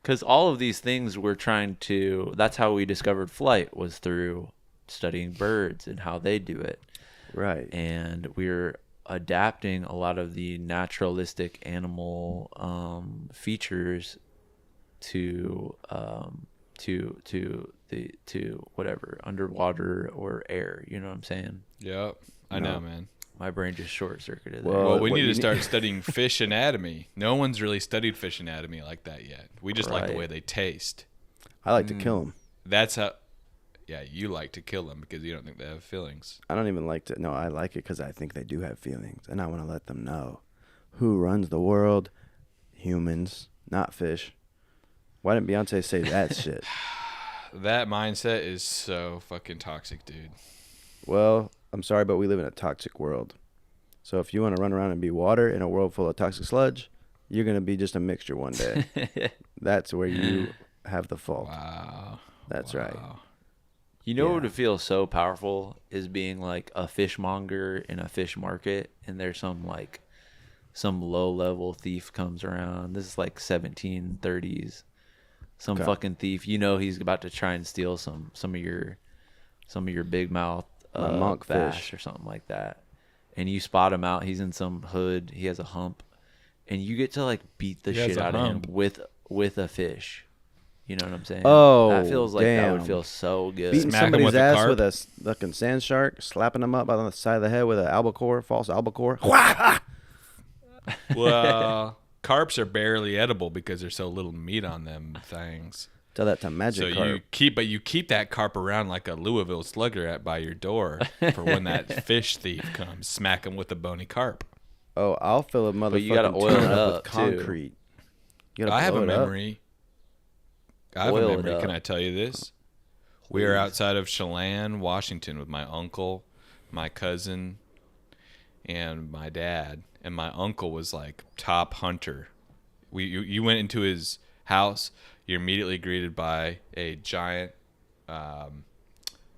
Speaker 4: Because all of these things we're trying to. That's how we discovered flight, was through studying birds and how they do it.
Speaker 3: Right.
Speaker 4: And we're adapting a lot of the naturalistic animal features to whatever, underwater or air. You know what I'm saying?
Speaker 1: Yep. I know, man.
Speaker 4: My brain just short circuited there.
Speaker 3: Well,
Speaker 1: Well, we
Speaker 3: what
Speaker 1: need
Speaker 3: you
Speaker 1: to start studying fish anatomy. No one's really studied fish anatomy like that yet. We just like the
Speaker 4: Right.
Speaker 1: way they taste.
Speaker 3: I like to kill them.
Speaker 1: That's how. Yeah, you like to kill them because you don't think they have feelings.
Speaker 3: I don't even like to. No, I like it because I think they do have feelings, and I want to let them know who runs the world. Humans, not fish. Why didn't Beyonce say that shit?
Speaker 1: That mindset is so fucking toxic, dude.
Speaker 3: Well, I'm sorry, but we live in a toxic world. So if you want to run around and be water in a world full of toxic sludge, you're going to be just a mixture one day. That's where you have the fault.
Speaker 1: Wow.
Speaker 3: That's right.
Speaker 4: You know what would feel so powerful is being like a fishmonger in a fish market, and there's some low level thief comes around. This is like 1730s. Some fucking thief. You know he's about to try and steal some of your big mouth
Speaker 3: monk
Speaker 4: bass
Speaker 3: fish
Speaker 4: or something like that. And you spot him out. He's in some hood. He has a hump, and you get to like beat the shit out of him with a fish. You know what I'm saying?
Speaker 3: Oh,
Speaker 4: that feels like
Speaker 3: damn.
Speaker 4: that would feel so good.
Speaker 3: Beating
Speaker 1: Smack 'em
Speaker 3: somebody's
Speaker 1: with a
Speaker 3: ass
Speaker 1: carp.
Speaker 3: with a fucking sand shark, slapping them up on the side of the head with an albacore, false albacore.
Speaker 1: Well, carps are barely edible because there's so little meat on them things.
Speaker 3: Tell that to magic
Speaker 1: So
Speaker 3: carp.
Speaker 1: you keep that carp around like a Louisville Slugger by your door for when that fish thief comes. Smack him with a bony carp.
Speaker 3: Oh, I'll fill a motherfucking
Speaker 4: you gotta oil it
Speaker 3: tuna
Speaker 4: up,
Speaker 3: with
Speaker 4: too.
Speaker 3: concrete. You gotta
Speaker 1: I have
Speaker 3: blow
Speaker 1: a
Speaker 3: it up.
Speaker 1: memory. I have
Speaker 4: Oil
Speaker 1: a
Speaker 4: it
Speaker 1: memory.
Speaker 4: up.
Speaker 1: Can I tell you this? We are outside of Chelan, Washington, with my uncle, my cousin, and my dad. And my uncle was like top hunter. You went into his house. You're immediately greeted by a giant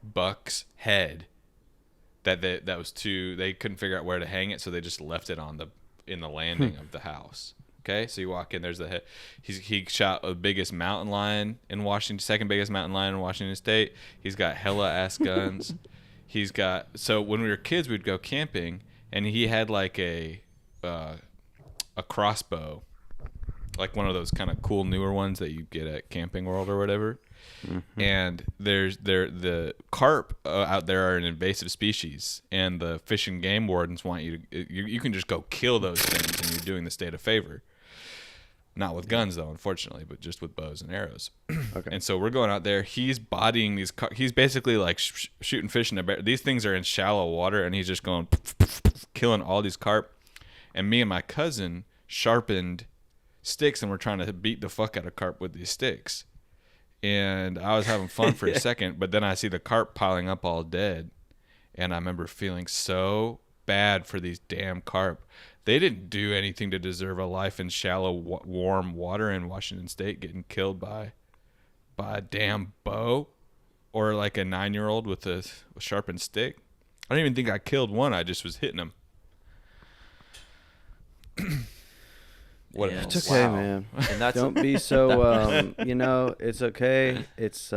Speaker 1: buck's head. That was too. They couldn't figure out where to hang it, so they just left it in the landing of the house. Okay, so you walk in. There's the head. He shot the biggest mountain lion in Washington, second biggest mountain lion in Washington State. He's got hella ass guns. So when we were kids, we'd go camping, and he had like a crossbow, like one of those kind of cool newer ones that you get at Camping World or whatever. Mm-hmm. And the carp out there are an invasive species, and the Fish and Game wardens want you to. You can just go kill those things, and you're doing the state a favor. Not with guns though, unfortunately, but just with bows and arrows. Okay. And so we're going out there. He's bodying these. He's basically like shooting fish in a bear. These things are in shallow water, and he's just going killing all these carp. And me and my cousin sharpened sticks, and we're trying to beat the fuck out of carp with these sticks. And I was having fun for a second, but then I see the carp piling up all dead, and I remember feeling so bad for these damn carp. They didn't do anything to deserve a life in shallow, warm water in Washington State, getting killed by a damn bow or like a 9-year-old with a sharpened stick. I don't even think I killed one. I just was hitting them.
Speaker 4: What
Speaker 3: It's okay, man.
Speaker 4: And that's
Speaker 3: Don't be so. It's okay. It's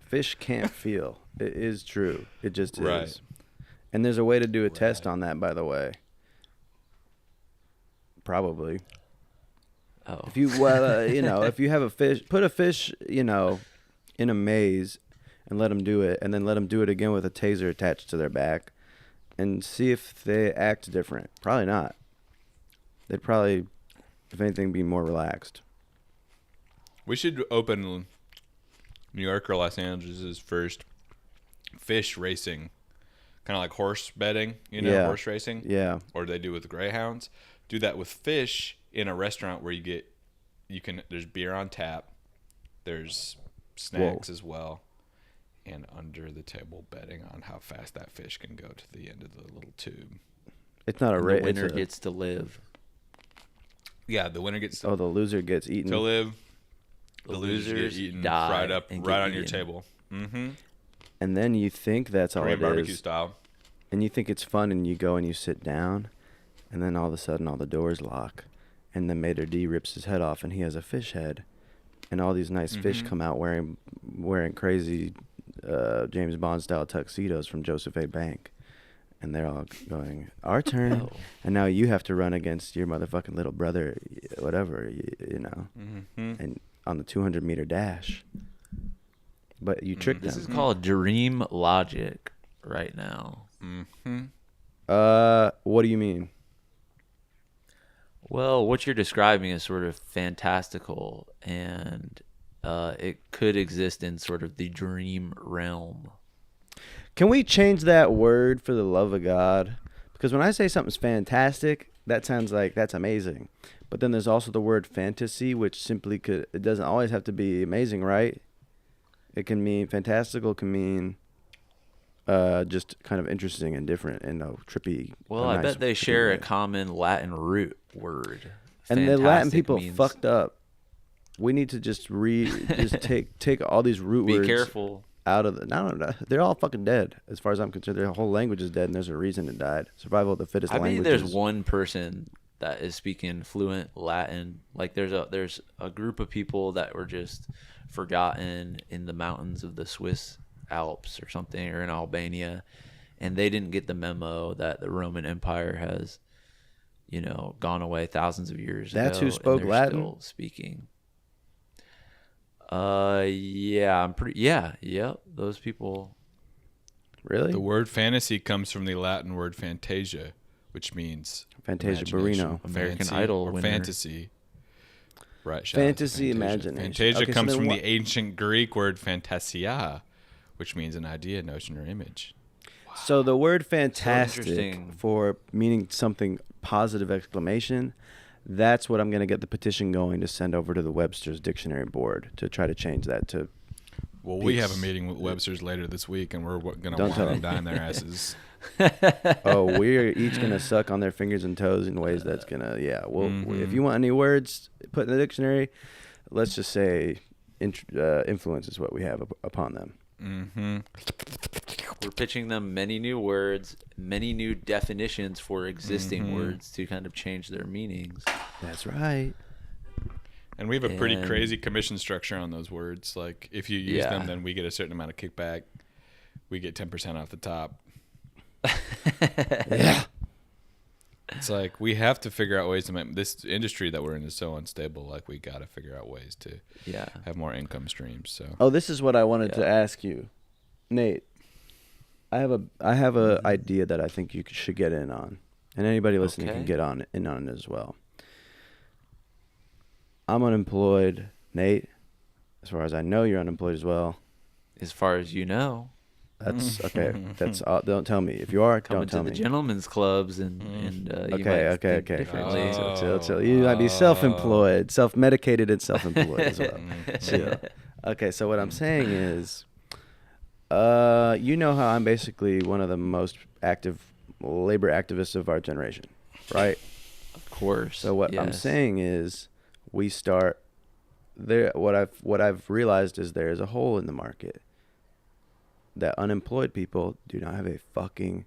Speaker 3: fish can't feel. It is true. It just
Speaker 1: Right.
Speaker 3: is. And there's a way to do a test on that, by the way. Probably.
Speaker 4: Oh.
Speaker 3: If you if you have a fish, put a fish, in a maze, and let them do it, and then let them do it again with a taser attached to their back, and see if they act different. Probably not. They'd probably, if anything, be more relaxed.
Speaker 1: We should open New York or Los Angeles' first fish racing, kind of like horse betting, horse racing.
Speaker 3: Yeah.
Speaker 1: Or they do with greyhounds. Do that with fish in a restaurant where there's beer on tap, there's snacks as well, and under the table betting on how fast that fish can go to the end of the little tube.
Speaker 3: It's not a
Speaker 4: the
Speaker 3: race.
Speaker 4: winner gets to live.
Speaker 1: Yeah, the winner gets
Speaker 3: Oh, the loser gets eaten.
Speaker 1: to live.
Speaker 4: The
Speaker 1: The losers
Speaker 4: losers
Speaker 1: get eaten
Speaker 4: die
Speaker 1: right
Speaker 4: and
Speaker 1: right
Speaker 4: get
Speaker 1: on your
Speaker 4: eaten.
Speaker 1: table. Mm-hmm.
Speaker 3: And then you think that's all
Speaker 1: Korean
Speaker 3: it
Speaker 1: barbecue
Speaker 3: is.
Speaker 1: style.
Speaker 3: And you think it's fun, and you go and you sit down, and then all of a sudden all the doors lock, and then Mater D rips his head off, and he has a fish head, and all these nice fish come out wearing crazy James Bond style tuxedos from Joseph A. Bank, and they're all going, "Our turn," and now you have to run against your motherfucking little brother, whatever, and on the 200-meter dash. But you tricked
Speaker 4: This
Speaker 3: them.
Speaker 4: is called dream logic right now.
Speaker 1: Mm-hmm.
Speaker 3: What do you mean?
Speaker 4: Well, what you're describing is sort of fantastical, and it could exist in sort of the dream realm.
Speaker 3: Can we change that word for the love of God? Because when I say something's fantastic, that sounds like that's amazing. But then there's also the word fantasy, which simply it doesn't always have to be amazing, right? It can mean fantastical. Can mean just kind of interesting and different and trippy.
Speaker 4: Well, I bet they share a common Latin root word.
Speaker 3: And the Latin people
Speaker 4: means...
Speaker 3: fucked up. We need to just take all these root words.
Speaker 4: Be careful.
Speaker 3: Out of the no, they're all fucking dead as far as I'm concerned. Their whole language is dead, and there's a reason it died. Survival of the fittest.
Speaker 4: I mean, there's one person that is speaking fluent Latin. Like there's a group of people that were just forgotten in the mountains of the Swiss Alps or something, or in Albania, and they didn't get the memo that the Roman Empire has, gone away thousands of years ago.
Speaker 3: That's who spoke Latin.
Speaker 4: Still speaking. Yeah, those people.
Speaker 3: Really?
Speaker 1: The word fantasy comes from the Latin word fantasia, which means
Speaker 3: Fantasia Barrino,
Speaker 4: American Idol
Speaker 1: or
Speaker 4: winner.
Speaker 1: Fantasy. Right.
Speaker 3: Fantasy, imagination.
Speaker 1: Fantasia comes from the ancient Greek word fantasia, which means an idea, notion, or image.
Speaker 3: Wow. So the word fantastic for meaning something positive exclamation. That's what I'm going to get the petition going to send over to the Webster's Dictionary Board to try to change that to.
Speaker 1: Well, we have a meeting with Webster's later this week, and we're going to want them down their asses.
Speaker 3: Oh, we're each going to suck on their fingers and toes in ways that's going to, if you want any words put in the dictionary, let's just say influence is what we have upon them.
Speaker 1: Mm-hmm.
Speaker 4: We're pitching them many new words, many new definitions for existing words to kind of change their meanings.
Speaker 3: That's right.
Speaker 1: And we have a pretty crazy commission structure on those words. Like, if you use them, then we get a certain amount of kickback. We get 10% off the top.
Speaker 3: Yeah.
Speaker 1: It's like, we have to figure out ways to make this industry that we're in is so unstable. Like, we got to figure out ways to have more income streams. So.
Speaker 3: Oh, this is what I wanted to ask you, Nate. I have a idea that I think you should get in on, and anybody listening can get in on it as well. I'm unemployed, Nate. As far as I know, you're unemployed as well.
Speaker 4: As far as you know.
Speaker 3: That's okay. That's don't tell me if you are. Don't tell me.
Speaker 4: Coming to the gentlemen's clubs and
Speaker 3: okay.
Speaker 4: Differently.
Speaker 3: So you might be self-employed, self-medicated, and self-employed as well. Chill. Okay, so what I'm saying is, you know how I'm basically one of the most active labor activists of our generation, right?
Speaker 4: Of course.
Speaker 3: So what I'm saying is, we start there. What I've realized is there is a hole in the market. That unemployed people do not have a fucking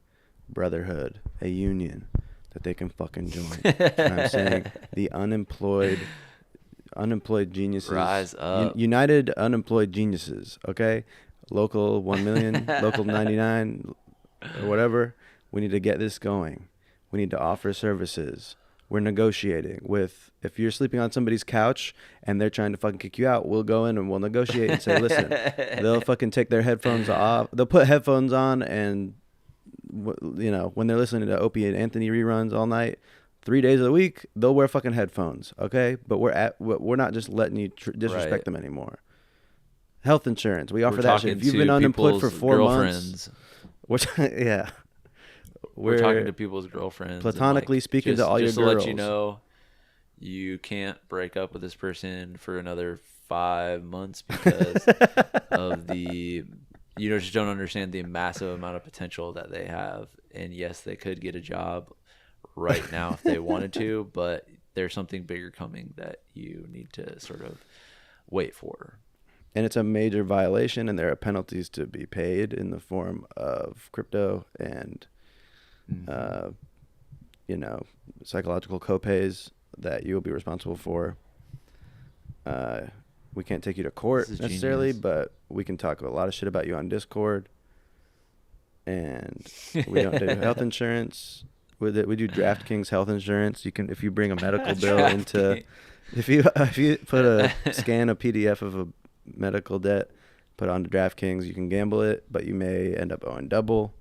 Speaker 3: brotherhood, a union that they can fucking join. And I'm saying the unemployed geniuses.
Speaker 4: Rise up.
Speaker 3: United Unemployed Geniuses, okay? Local 1 million, local 99, or whatever. We need to get this going. We need to offer services. We're negotiating with, if you're sleeping on somebody's couch and they're trying to fucking kick you out, we'll go in and we'll negotiate and say, listen, they'll fucking take their headphones off. They'll put headphones on and, when they're listening to Opie and Anthony reruns all night, 3 days of the week, they'll wear fucking headphones, okay? But we're not just letting you disrespect them anymore. Health insurance, we offer that shit. If you've been unemployed for 4 months,
Speaker 4: we're talking to people's girlfriends.
Speaker 3: Platonically speaking to all your girls.
Speaker 4: Just to let you know, you can't break up with this person for another 5 months because of you just don't understand the massive amount of potential that they have. And yes, they could get a job right now if they wanted to, but there's something bigger coming that you need to sort of wait for.
Speaker 3: And it's a major violation, and there are penalties to be paid in the form of crypto and psychological copays that you will be responsible for. We can't take you to court necessarily, but we can talk a lot of shit about you on Discord. And we don't do health insurance. We do DraftKings health insurance. You can, if you bring a medical bill into, if you put scan a PDF of a medical debt, put it onto DraftKings, you can gamble it, but you may end up owing double.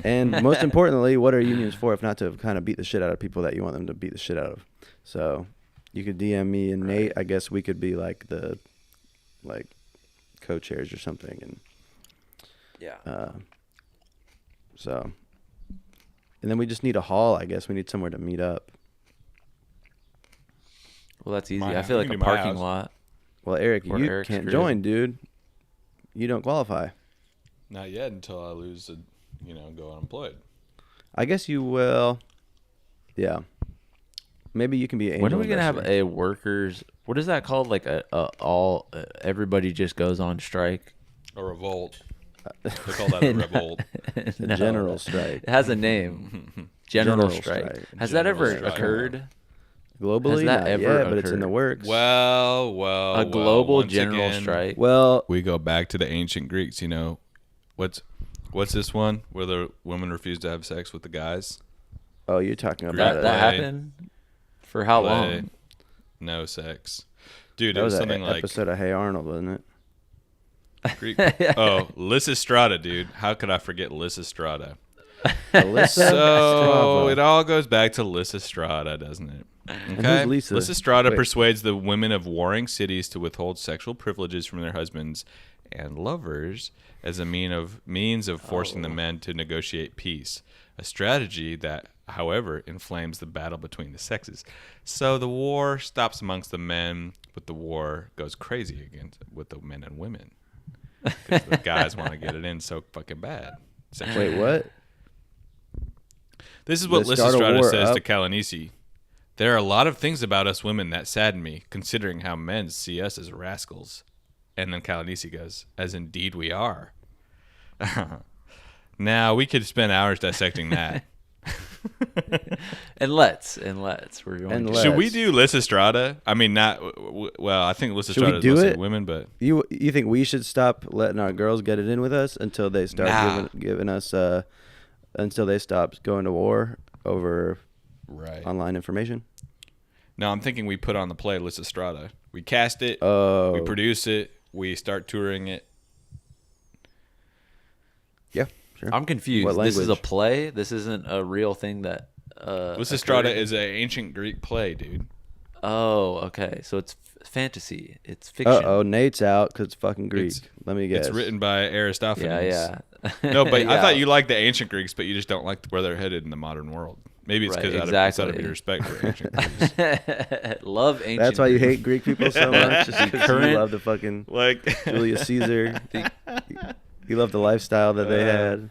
Speaker 3: And most importantly, what are unions for if not to kind of beat the shit out of people that you want them to beat the shit out of? So you could DM me and Nate. I guess we could be like the co-chairs or something. And so, and then we just need a hall. I guess we need somewhere to meet up.
Speaker 4: Well, that's easy. I feel like a parking lot.
Speaker 3: Well, Eric,
Speaker 4: Or
Speaker 3: you
Speaker 4: Eric's
Speaker 3: can't
Speaker 4: career.
Speaker 3: join, dude. You don't qualify.
Speaker 1: Not yet until I lose, go unemployed.
Speaker 3: I guess you will. Yeah. Maybe you can be an angel
Speaker 4: When are we gonna have
Speaker 3: investor.
Speaker 4: a workers? What is that called? Like everybody just goes on strike.
Speaker 1: A revolt. They call that a revolt.
Speaker 3: A
Speaker 4: No.
Speaker 3: general strike.
Speaker 4: It has a name. General strike. Has that
Speaker 1: General
Speaker 4: ever
Speaker 1: strike.
Speaker 4: occurred?
Speaker 3: Globally,
Speaker 4: that
Speaker 3: not
Speaker 4: ever
Speaker 3: yet, but it's in the
Speaker 4: occurred?
Speaker 3: works.
Speaker 1: Well,
Speaker 4: A global
Speaker 1: once
Speaker 4: general
Speaker 1: again,
Speaker 4: strike.
Speaker 3: Well,
Speaker 1: We go back to the ancient Greeks. What's this one where the women refuse to have sex with the guys?
Speaker 3: oh, you're talking about
Speaker 1: Greek
Speaker 4: That
Speaker 1: play.
Speaker 4: happened. For how
Speaker 1: Play,
Speaker 4: long?
Speaker 1: No sex. Dude,
Speaker 3: that
Speaker 1: it
Speaker 3: was
Speaker 1: was
Speaker 3: an
Speaker 1: something like
Speaker 3: episode of Hey Arnold, wasn't it?
Speaker 1: Greek. Oh, Lysistrata, dude. How could I forget Lysistrata?
Speaker 3: Alyssa
Speaker 1: So
Speaker 3: Strava.
Speaker 1: it all goes back to Lysistrata, doesn't it?
Speaker 3: who's
Speaker 1: Okay.
Speaker 3: Lisa?
Speaker 1: Lysistrata
Speaker 3: Wait.
Speaker 1: persuades the women of warring cities to withhold sexual privileges from their husbands and lovers as a means of forcing the men to negotiate peace. A strategy that, however, inflames the battle between the sexes. So the war stops amongst the men, but the war goes crazy with the men and women. Because the guys want to get it in so fucking bad.
Speaker 3: Wait, what?
Speaker 1: This is what
Speaker 3: Let's start a
Speaker 1: Lysistrata
Speaker 3: war
Speaker 1: says to
Speaker 3: up.
Speaker 1: Calanice. There are a lot of things about us women that sadden me, considering how men see us as rascals. And then Calanice goes, as indeed we are. Now, we could spend hours dissecting that.
Speaker 4: And let's. We're going
Speaker 3: And
Speaker 4: to.
Speaker 3: let's.
Speaker 1: Should we do Lysistrata? I mean, not, well, I think Lysistrata is
Speaker 3: do
Speaker 1: mostly
Speaker 3: it?
Speaker 1: women, but
Speaker 3: You think we should stop letting our girls get it in with us until they start
Speaker 1: Nah.
Speaker 3: giving us until they stop going to war over
Speaker 1: right.
Speaker 3: online information?
Speaker 1: No, I'm thinking we put on the play Lysistrata. We cast it,
Speaker 3: Oh,
Speaker 1: we produce it, we start touring it.
Speaker 3: yeah, sure.
Speaker 4: I'm confused.
Speaker 3: What
Speaker 4: This is a
Speaker 3: language?
Speaker 4: play. This isn't a real thing that.
Speaker 1: Lysistrata
Speaker 4: occurred?
Speaker 1: is an ancient Greek play, dude.
Speaker 4: Oh, okay. So it's fantasy. It's fiction.
Speaker 3: Oh, Nate's out because it's fucking Greek.
Speaker 1: It's-
Speaker 3: Let me guess.
Speaker 1: It's written by Aristophanes.
Speaker 4: Yeah.
Speaker 1: No, but I
Speaker 4: Yeah.
Speaker 1: thought you liked the ancient Greeks, but you just don't like where they're headed in the modern world. Maybe it's
Speaker 4: Right,
Speaker 1: because out
Speaker 4: exactly.
Speaker 1: of your respect for ancient Greeks.
Speaker 4: Love ancient.
Speaker 3: That's why you
Speaker 4: Greek.
Speaker 3: hate Greek people so much. Just because
Speaker 4: current-
Speaker 3: you love the fucking
Speaker 1: Like
Speaker 3: Julius Caesar. You love the lifestyle that they had.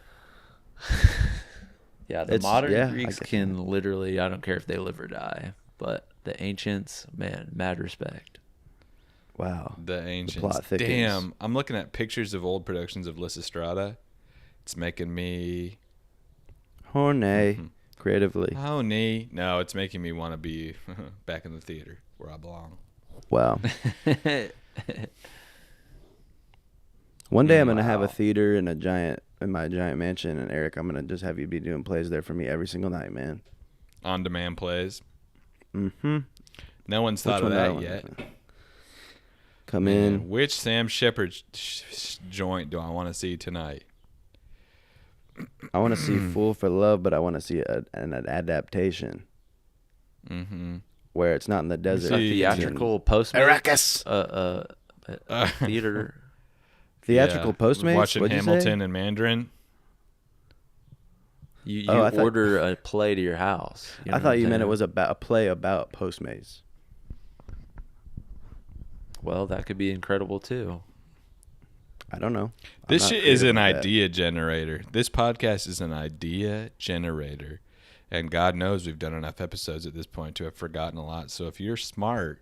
Speaker 4: Yeah, the
Speaker 3: It's-
Speaker 4: modern
Speaker 3: yeah, I
Speaker 4: Greeks
Speaker 3: get
Speaker 4: can literally. I don't care if they live or die. But the ancients, man, mad respect.
Speaker 3: Wow.
Speaker 1: the ancients.
Speaker 3: plot thickens.
Speaker 1: Damn, I'm looking at pictures of old productions of Lysistrata. It's making me
Speaker 3: Horny. Creatively.
Speaker 1: honey. No, it's making me want to be back in the theater where I belong.
Speaker 3: Wow. One day I'm gonna have a
Speaker 4: Wow.
Speaker 3: theater in my giant mansion, and Eric, I'm gonna just have you be doing plays there for me every single night, man.
Speaker 1: On-demand plays.
Speaker 3: Mm-hmm.
Speaker 1: No one's thought of that yet.
Speaker 3: Come
Speaker 1: Man,
Speaker 3: in.
Speaker 1: which Sam Shepard joint do I want to see tonight?
Speaker 3: I want to see Fool for Love, but I want to see an adaptation
Speaker 1: Mm-hmm.
Speaker 3: where it's not in the desert.
Speaker 1: see-
Speaker 4: A theatrical Postmates.
Speaker 3: Arrakis.
Speaker 4: Theater.
Speaker 3: Theatrical Postmates.
Speaker 1: Watching
Speaker 3: What'd you say?
Speaker 1: Hamilton and Mandarin.
Speaker 4: You
Speaker 3: Oh, I thought-
Speaker 4: order a play to your house. You know
Speaker 3: I
Speaker 4: what
Speaker 3: thought
Speaker 4: I'm
Speaker 3: you meant it
Speaker 4: saying?
Speaker 3: was about a play about Postmates.
Speaker 4: Well, that could be incredible too.
Speaker 3: I don't know. I'm
Speaker 1: This
Speaker 3: not
Speaker 1: shit is
Speaker 3: creative
Speaker 1: an
Speaker 3: like that.
Speaker 1: idea generator. This podcast is an idea generator. And God knows we've done enough episodes at this point to have forgotten a lot. So if you're smart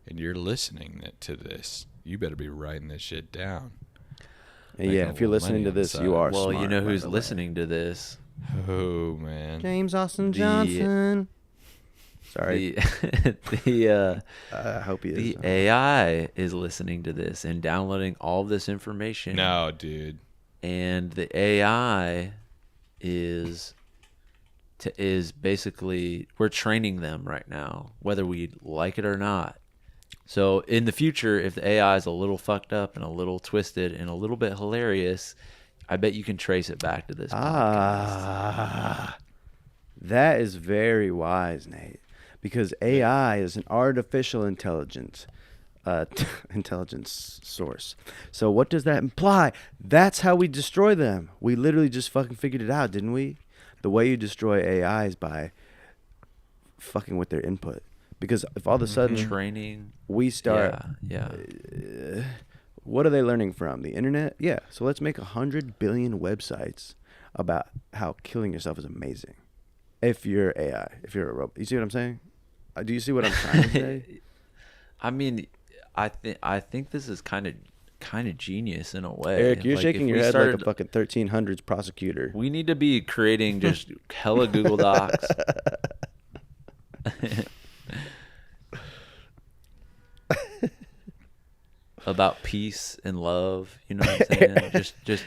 Speaker 1: and you're listening to this, you better be writing this shit down.
Speaker 3: Yeah,
Speaker 1: making a
Speaker 3: if you're
Speaker 1: little
Speaker 3: listening
Speaker 1: money
Speaker 3: to
Speaker 1: on the
Speaker 3: this,
Speaker 1: side.
Speaker 3: you are
Speaker 4: Well,
Speaker 3: smart.
Speaker 4: you know
Speaker 3: by
Speaker 4: who's
Speaker 3: the way.
Speaker 4: listening to this?
Speaker 1: Oh, man.
Speaker 3: James Austin
Speaker 4: The-
Speaker 3: Johnson. Sorry.
Speaker 4: The
Speaker 3: I hope he is.
Speaker 4: the AI is listening to this and downloading all of this information.
Speaker 1: No, dude.
Speaker 4: And the AI is basically, we're training them right now, whether we like it or not. So in the future, if the AI is a little fucked up and a little twisted and a little bit hilarious, I bet you can trace it back to this podcast.
Speaker 3: Ah, that is very wise, Nate. Because AI is an artificial intelligence source. So what does that imply? That's how we destroy them. We literally just fucking figured it out, didn't we? The way you destroy AI is by fucking with their input. Because if all of a sudden
Speaker 4: training,
Speaker 3: we start, what are they learning from? The internet? Yeah. So let's make 100 billion websites about how killing yourself is amazing. If you're AI, if you're a robot, you see what I'm saying? Do you see what I'm trying to say?
Speaker 4: I mean, I think this is kind of genius in a way.
Speaker 3: Eric, you're
Speaker 4: Like,
Speaker 3: shaking
Speaker 4: if
Speaker 3: your
Speaker 4: we
Speaker 3: head
Speaker 4: started,
Speaker 3: like a fucking 1300s prosecutor.
Speaker 4: We need to be creating just hella Google Docs. About peace and love, you know what I'm saying? just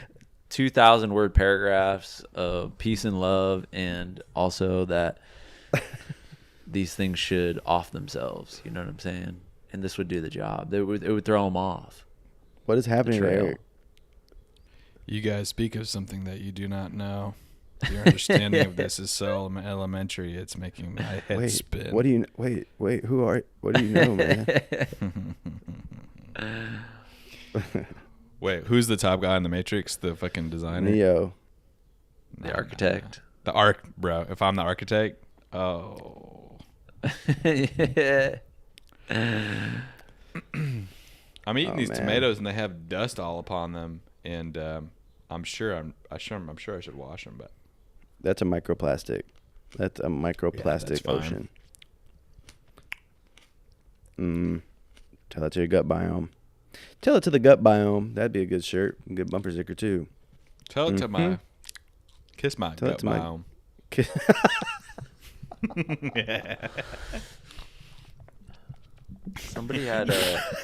Speaker 4: 2,000 word paragraphs of peace and love, and also that these things should off themselves, you know what I'm saying? And this would do the job. It would throw them off.
Speaker 3: What is happening there?
Speaker 1: You guys speak of something that you do not know. Your understanding of this is so elementary. It's making my head spin.
Speaker 3: What do you? Wait. What do you know, man?
Speaker 1: Wait, who's the top guy in the Matrix? The fucking designer?
Speaker 3: Neo.
Speaker 4: The architect.
Speaker 1: The bro. If I'm the architect, oh. I'm eating these tomatoes and they have dust all upon them, and I'm sure I should wash them, but
Speaker 3: that's a microplastic. That's a microplastic ocean. Tell it to your gut biome. Tell it to the gut biome. That'd be a good shirt, a good bumper sticker too.
Speaker 1: Tell it to my kiss my gut biome.
Speaker 4: Somebody had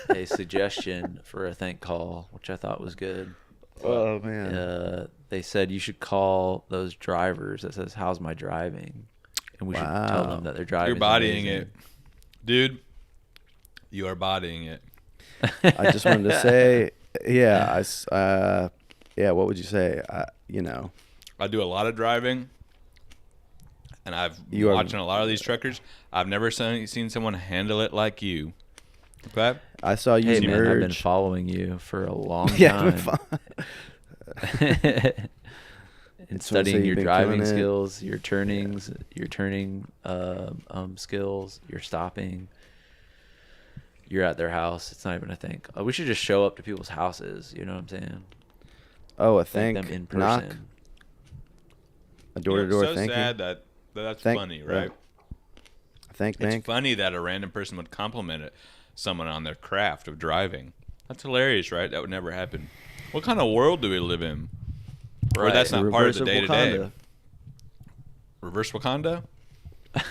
Speaker 4: a suggestion for a thank call, which I thought was good.
Speaker 3: Oh man!
Speaker 4: They said you should call those drivers that says "How's my driving," and we should tell them that their driving.
Speaker 1: You're bodying it, dude. You are bodying it.
Speaker 3: I just wanted to say, what would you say?
Speaker 1: I do a lot of driving, and I've been watching a lot of these truckers. I've never seen someone handle it like you. Okay?
Speaker 3: I saw you
Speaker 4: merge. Man, I've been following you for a long time. And studying your driving skills, your turnings, your turning skills, your stopping. You're at their house. It's not even a thing. We should just show up to people's houses. You know what I'm saying?
Speaker 3: Oh, a
Speaker 4: thank them in person. Knock.
Speaker 3: A door-to-door
Speaker 1: so
Speaker 3: thank you.
Speaker 1: Sad that's funny, right?
Speaker 3: It's
Speaker 1: funny that a random person would compliment someone on their craft of driving. That's hilarious, right? That would never happen. What kind of world do we live in? Right. Or that's not part of the day-to-day. Reverse Wakanda?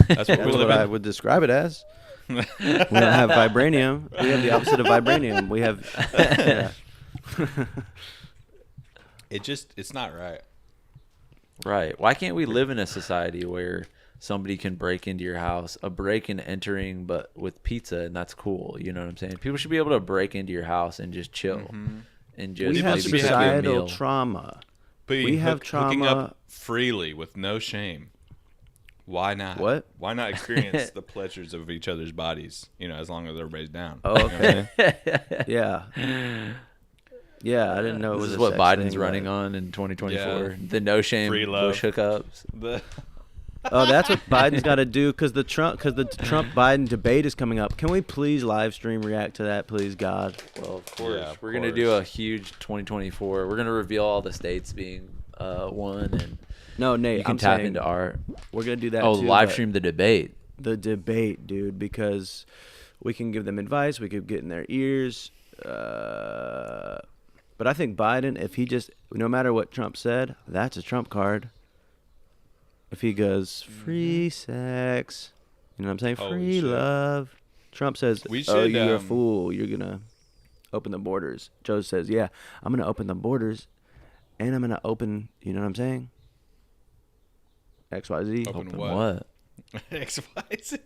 Speaker 1: That's what we live in?
Speaker 3: I would describe it as. We don't have vibranium. We have the opposite of vibranium. We have...
Speaker 1: It's not right.
Speaker 4: Right. Why can't we live in a society where somebody can break into your house, a break and entering, but with pizza, and that's cool? You know what I'm saying? People should be able to break into your house and just chill. And just
Speaker 3: we have societal trauma.
Speaker 1: We have trauma. Hooking up freely with no shame. Why not?
Speaker 3: What?
Speaker 1: Why not experience the pleasures of each other's bodies? As long as everybody's down.
Speaker 3: Oh, okay. Yeah. Yeah, I didn't know it was.
Speaker 4: This is what Biden's running on in 2024. Yeah. The no shame bush hookups.
Speaker 3: Oh, that's what Biden's got to do because the Trump Biden debate is coming up. Can we please live stream react to that, please, God?
Speaker 4: Well, of course. Yeah, we're gonna do a huge 2024. We're gonna reveal all the states being won, and
Speaker 3: no, Nate,
Speaker 4: you can tap into our.
Speaker 3: We're gonna do that.
Speaker 4: Oh,
Speaker 3: too,
Speaker 4: live stream the debate.
Speaker 3: The debate, dude, because we can give them advice. We could get in their ears. But I think Biden, if he just, no matter what Trump said, that's a Trump card. If he goes, free sex, you know what I'm saying? Free love. Trump says, you're a fool. You're going to open the borders. Joe says, yeah, I'm going to open the borders, and I'm going to open, you know what I'm saying? XYZ.
Speaker 4: Open what?
Speaker 1: XYZ.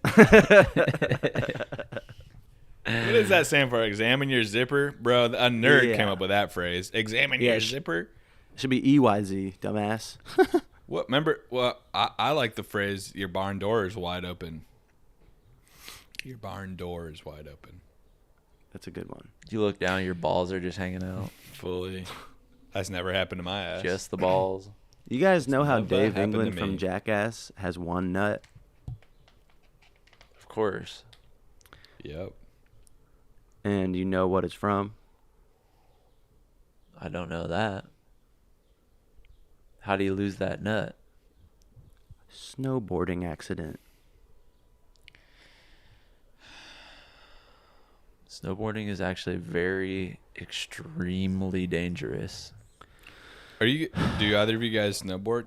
Speaker 1: What does that stand for? Examine your zipper? Bro, a nerd came up with that phrase. Examine your zipper?
Speaker 3: It should be EYZ, dumbass.
Speaker 1: What? Remember, well, I like the phrase, your barn door is wide open. Your barn door is wide open.
Speaker 3: That's a good one.
Speaker 4: You look down, your balls are just hanging out.
Speaker 1: Fully. That's never happened to my ass.
Speaker 4: Just the balls.
Speaker 3: You guys know how Dave England from Jackass has one nut?
Speaker 4: Of course.
Speaker 1: Yep.
Speaker 3: And you know what it's from?
Speaker 4: I don't know that. How do you lose that nut?
Speaker 3: Snowboarding accident.
Speaker 4: Snowboarding is actually very extremely dangerous.
Speaker 1: Do either of you guys snowboard?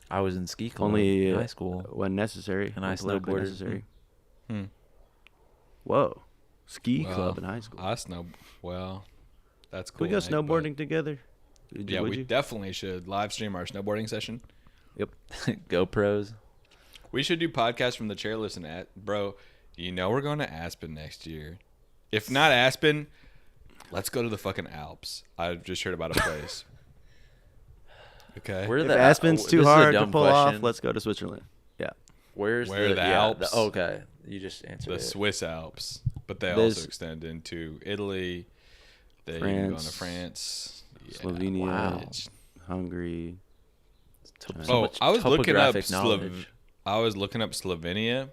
Speaker 4: I was in ski club
Speaker 3: Only
Speaker 4: in high school.
Speaker 3: when necessary.
Speaker 4: And I
Speaker 3: when politically
Speaker 4: snowboarded.
Speaker 3: necessary.
Speaker 1: Hmm.
Speaker 3: Whoa. Ski
Speaker 1: Well,
Speaker 3: club in high school.
Speaker 1: Well, that's
Speaker 3: Can
Speaker 1: cool.
Speaker 3: we go
Speaker 1: Nate,
Speaker 3: snowboarding together?
Speaker 1: Yeah, we definitely should live stream our snowboarding session.
Speaker 3: Yep.
Speaker 4: GoPros.
Speaker 1: We should do podcasts from the chairlifts and bro. You know we're going to Aspen next year. If not Aspen, let's go to the fucking Alps. I just heard about a place. Okay.
Speaker 3: If Aspen's too hard to pull off, let's go to Switzerland. Yeah.
Speaker 4: Where
Speaker 1: are the Alps?
Speaker 4: Okay, you just answered
Speaker 1: The
Speaker 4: it.
Speaker 1: Swiss Alps, but they
Speaker 3: There's
Speaker 1: also extend into Italy. They even go into France,
Speaker 3: Slovenia,
Speaker 4: Wow.
Speaker 3: Hungary.
Speaker 4: So much
Speaker 1: I was looking up
Speaker 4: topographic knowledge.
Speaker 1: Slovenia.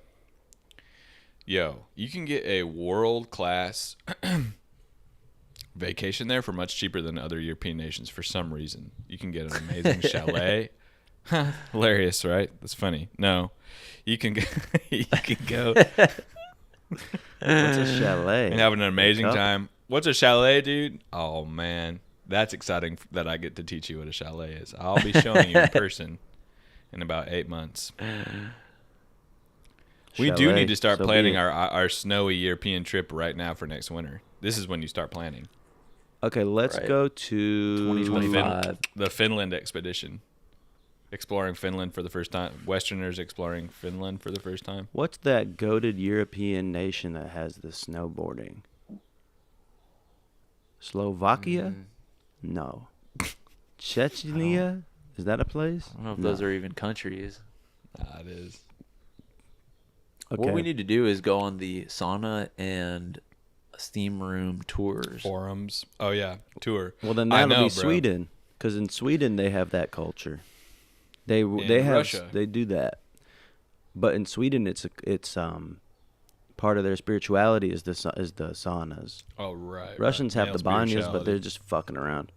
Speaker 1: Yo, you can get a world-class vacation there for much cheaper than other European nations for some reason. You can get an amazing chalet. Hilarious, right? That's funny. No, you can go, you can go
Speaker 3: What's a chalet?
Speaker 1: and have an amazing
Speaker 3: Cup?
Speaker 1: time. What's a chalet, dude? Oh man, that's exciting that I get to teach you what a chalet is. I'll be showing you in person in about 8 months. We do
Speaker 3: Chalet,
Speaker 1: need to start
Speaker 3: so be
Speaker 1: planning
Speaker 3: it.
Speaker 1: our snowy European trip right now for next winter. This is when you start planning.
Speaker 3: Okay, let's
Speaker 4: Right.
Speaker 3: go to
Speaker 4: 2025.
Speaker 1: The Finland expedition. Exploring Finland for the first time. Westerners exploring Finland for the first time.
Speaker 3: What's that goated European nation that has the snowboarding? Slovakia? No. Chechnya? Is that a place?
Speaker 4: I don't know if
Speaker 3: No.
Speaker 4: those are even countries.
Speaker 1: It is.
Speaker 3: Okay.
Speaker 4: What we need to do is go on the sauna and steam room tours.
Speaker 1: Forums. Oh, yeah. Tour.
Speaker 3: Well, then
Speaker 1: I
Speaker 3: that'll
Speaker 1: know,
Speaker 3: be
Speaker 1: bro.
Speaker 3: Sweden, because in Sweden they have that culture. They
Speaker 1: Russia.
Speaker 3: they do that, but in Sweden it's part of their spirituality is the saunas.
Speaker 1: Oh, right.
Speaker 3: Russians have
Speaker 1: Male
Speaker 3: the banyas, but
Speaker 1: spirituality.
Speaker 3: they're just fucking around.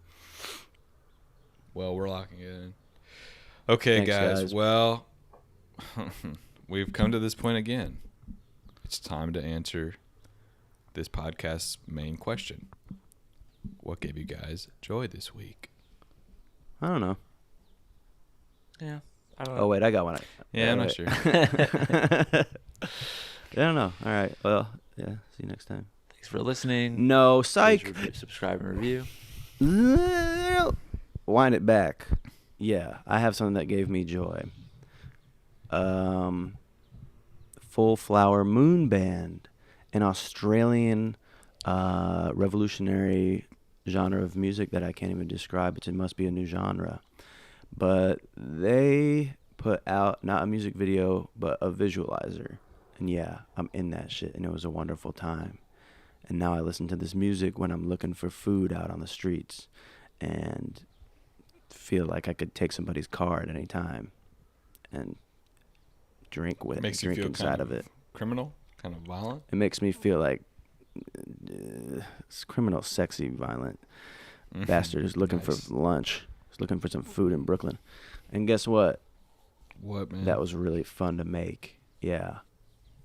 Speaker 1: Well, we're locking it in. Okay,
Speaker 3: Thanks, guys.
Speaker 1: Well, we've come to this point again. It's time to answer this podcast's main question. What gave you guys joy this week?
Speaker 3: I don't know.
Speaker 4: Yeah. I don't
Speaker 3: Oh wait, I got one.
Speaker 1: Yeah, I'm not
Speaker 3: Wait.
Speaker 1: sure.
Speaker 3: I don't know. All right. Well, yeah. See you next time.
Speaker 4: Thanks for listening.
Speaker 3: No,
Speaker 4: Please
Speaker 3: psych.
Speaker 4: subscribe and review.
Speaker 3: Wind it back. Yeah, I have something that gave me joy. Full Flower Moon Band, an Australian revolutionary genre of music that I can't even describe. It must be a new genre. But they put out not a music video, but a visualizer. And yeah, I'm in that shit, and it was a wonderful time. And now I listen to this music when I'm looking for food out on the streets and feel like I could take somebody's car at any time and drink with
Speaker 1: Makes you
Speaker 3: drink
Speaker 1: feel
Speaker 3: inside
Speaker 1: kind
Speaker 3: of it.
Speaker 1: Criminal? Kind of violent?
Speaker 3: It makes me feel like it's criminal, sexy, violent bastard who's looking
Speaker 1: Nice.
Speaker 3: for lunch. He's looking for some food in Brooklyn. And guess what?
Speaker 1: What, man?
Speaker 3: That was really fun to make. Yeah.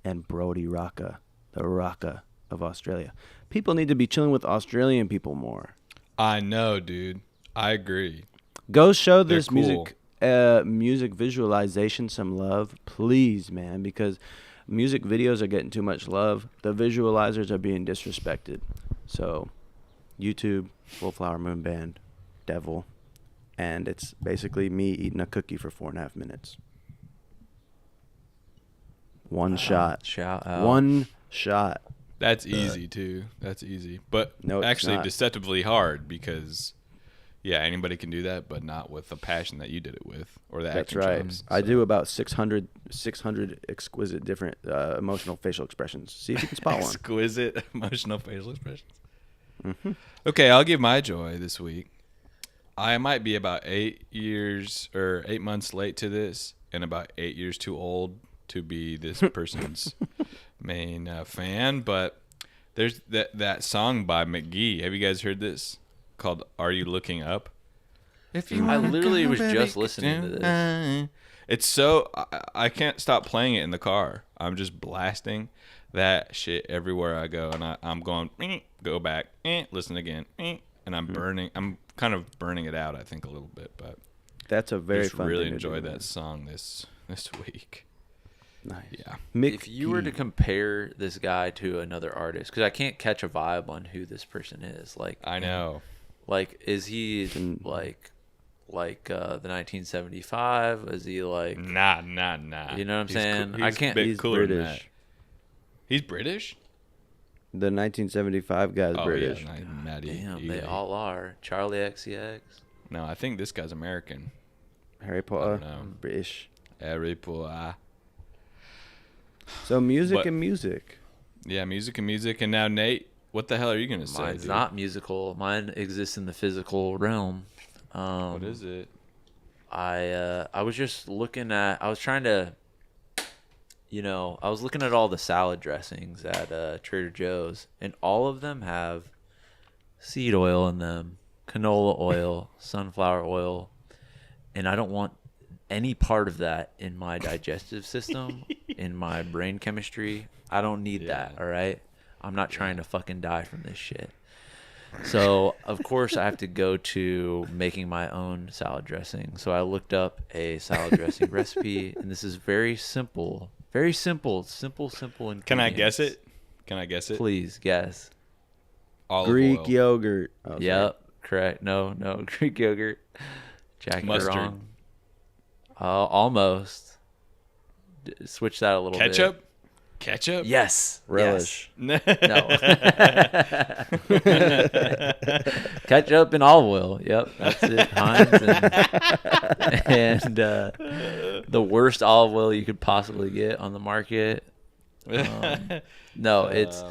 Speaker 3: And Brody Rocca, the Rocca of Australia. People need to be chilling with Australian people more.
Speaker 1: I know, dude. I agree.
Speaker 3: Go show
Speaker 1: They're
Speaker 3: this
Speaker 1: cool.
Speaker 3: music visualization some love, please, man, because music videos are getting too much love. The visualizers are being disrespected. So, YouTube, Full Flower Moon Band, Devil, and it's basically me eating a cookie for 4.5 minutes. One shot.
Speaker 4: Shout out.
Speaker 3: One shot.
Speaker 1: That's easy, too. That's easy. But
Speaker 3: No, it's
Speaker 1: actually
Speaker 3: not.
Speaker 1: deceptively hard because, yeah, anybody can do that, but not with the passion that you did it with or the
Speaker 3: That's
Speaker 1: acting
Speaker 3: right.
Speaker 1: chops.
Speaker 3: I
Speaker 1: So-
Speaker 3: do about 600 exquisite different emotional facial expressions. See if you can spot one.
Speaker 1: Exquisite emotional facial expressions.
Speaker 3: Mm-hmm.
Speaker 1: Okay, I'll give my joy this week. I might be about 8 years or 8 months late to this and about 8 years too old to be this person's main fan, but there's that song by McGee. Have you guys heard this? Called "Are You Looking Up"? If you
Speaker 4: I literally was just listening to this.
Speaker 1: It's so I can't stop playing it in the car. I'm just blasting that shit everywhere I go, and I'm going go back, listen again, and I'm kind of burning it out. I think a little bit, but
Speaker 3: that's a very
Speaker 1: just
Speaker 3: fun.
Speaker 1: Really
Speaker 3: thing
Speaker 1: enjoyed
Speaker 3: to do,
Speaker 1: that song this week.
Speaker 3: Nice.
Speaker 1: Yeah.
Speaker 4: If you were to compare this guy to another artist, because I can't catch a vibe on who this person is. Like
Speaker 1: I know.
Speaker 4: Like, is he like the 1975? Is he like
Speaker 1: nah?
Speaker 4: You know what I'm saying?
Speaker 1: He's
Speaker 4: I can't.
Speaker 3: He's
Speaker 1: cooler than
Speaker 3: British.
Speaker 1: that. He's British.
Speaker 3: The 1975 guy's British.
Speaker 1: Yeah, Maddie.
Speaker 4: Damn, they all are. Charlie XCX.
Speaker 1: No, I think this guy's American.
Speaker 3: Harry Potter.
Speaker 1: know.
Speaker 3: British.
Speaker 1: Harry Potter.
Speaker 3: So music
Speaker 1: But-
Speaker 3: and music.
Speaker 1: Yeah, music and music. And now, Nate, what the hell are you gonna say?
Speaker 4: Mine's
Speaker 1: dude?
Speaker 4: not musical. Mine exists in the physical realm.
Speaker 1: What is it?
Speaker 4: I was just looking at. I was trying to. I was looking at all the salad dressings at Trader Joe's, and all of them have seed oil in them, canola oil, sunflower oil, and I don't want any part of that in my digestive system, in my brain chemistry. I don't need that, all right? I'm not trying to fucking die from this shit. So, of course, I have to go to making my own salad dressing. So I looked up a salad dressing recipe, and this is very simple. Very simple ingredients.
Speaker 1: Can I guess it?
Speaker 4: Please guess.
Speaker 1: Olive
Speaker 3: Greek
Speaker 1: oil.
Speaker 3: yogurt. Oh, sorry.
Speaker 4: Yep, correct. No, Greek yogurt. Jack, you're
Speaker 1: Mustard.
Speaker 4: wrong. Almost. Switch that a little
Speaker 1: Ketchup?
Speaker 4: bit.
Speaker 1: Ketchup?
Speaker 3: Yes. Relish.
Speaker 4: Yes. No. Ketchup and olive oil. Yep, that's it. Heinz and the worst olive oil you could possibly get on the market. No, it's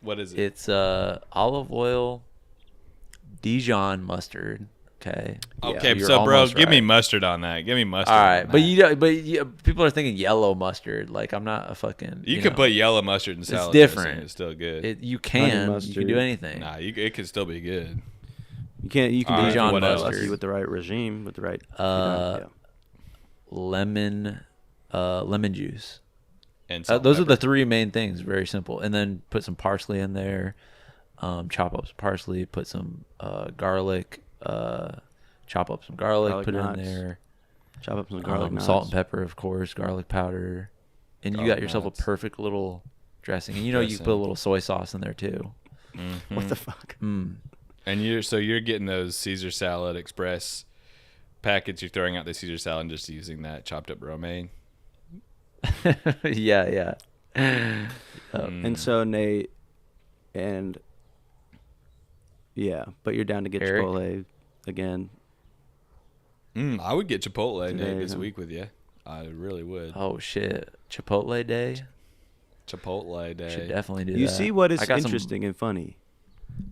Speaker 1: what is it?
Speaker 4: it's olive oil, Dijon mustard. Okay.
Speaker 1: Okay,
Speaker 4: You're
Speaker 1: so bro,
Speaker 4: almost
Speaker 1: give me
Speaker 4: right.
Speaker 1: mustard on that. Give me mustard.
Speaker 4: All right,
Speaker 1: on
Speaker 4: but
Speaker 1: that.
Speaker 4: people are thinking yellow mustard. Like, I'm not a fucking.
Speaker 1: You can put yellow mustard in salad.
Speaker 4: different.
Speaker 1: dressing, It's still good.
Speaker 4: You
Speaker 3: Honey
Speaker 4: can
Speaker 3: mustard.
Speaker 4: do anything.
Speaker 1: Nah, it can still be good.
Speaker 3: You can
Speaker 1: All right,
Speaker 3: Dijon
Speaker 1: what else?
Speaker 3: mustard with the right regime, with the right
Speaker 4: Lemon juice.
Speaker 1: And salt,
Speaker 4: Those are the
Speaker 1: pepper.
Speaker 4: three main things. Very simple. And then put some parsley in there. Chop up some parsley. Put some garlic. Chop up some garlic. Put
Speaker 3: knots.
Speaker 4: it in there.
Speaker 3: Chop up some garlic knots.
Speaker 4: Salt and pepper, of course. Garlic powder. And you got yourself
Speaker 1: knots.
Speaker 4: a perfect little dressing. And you can put a little soy sauce in there too.
Speaker 1: Mhm.
Speaker 3: What the fuck?
Speaker 4: Mm.
Speaker 1: And you're getting those Caesar salad express packets. You're throwing out the Caesar salad and just using that chopped up romaine.
Speaker 4: Yeah.
Speaker 3: And so Nate, and but you're down to get
Speaker 4: Eric?
Speaker 3: Chipotle again.
Speaker 1: I would get Chipotle
Speaker 3: Today,
Speaker 1: Nate, this
Speaker 3: huh?
Speaker 1: week with you. I really would.
Speaker 4: Oh shit. Chipotle day.
Speaker 1: Chipotle day.
Speaker 4: Should definitely do that.
Speaker 3: You see what is
Speaker 4: I got some-
Speaker 3: interesting and funny?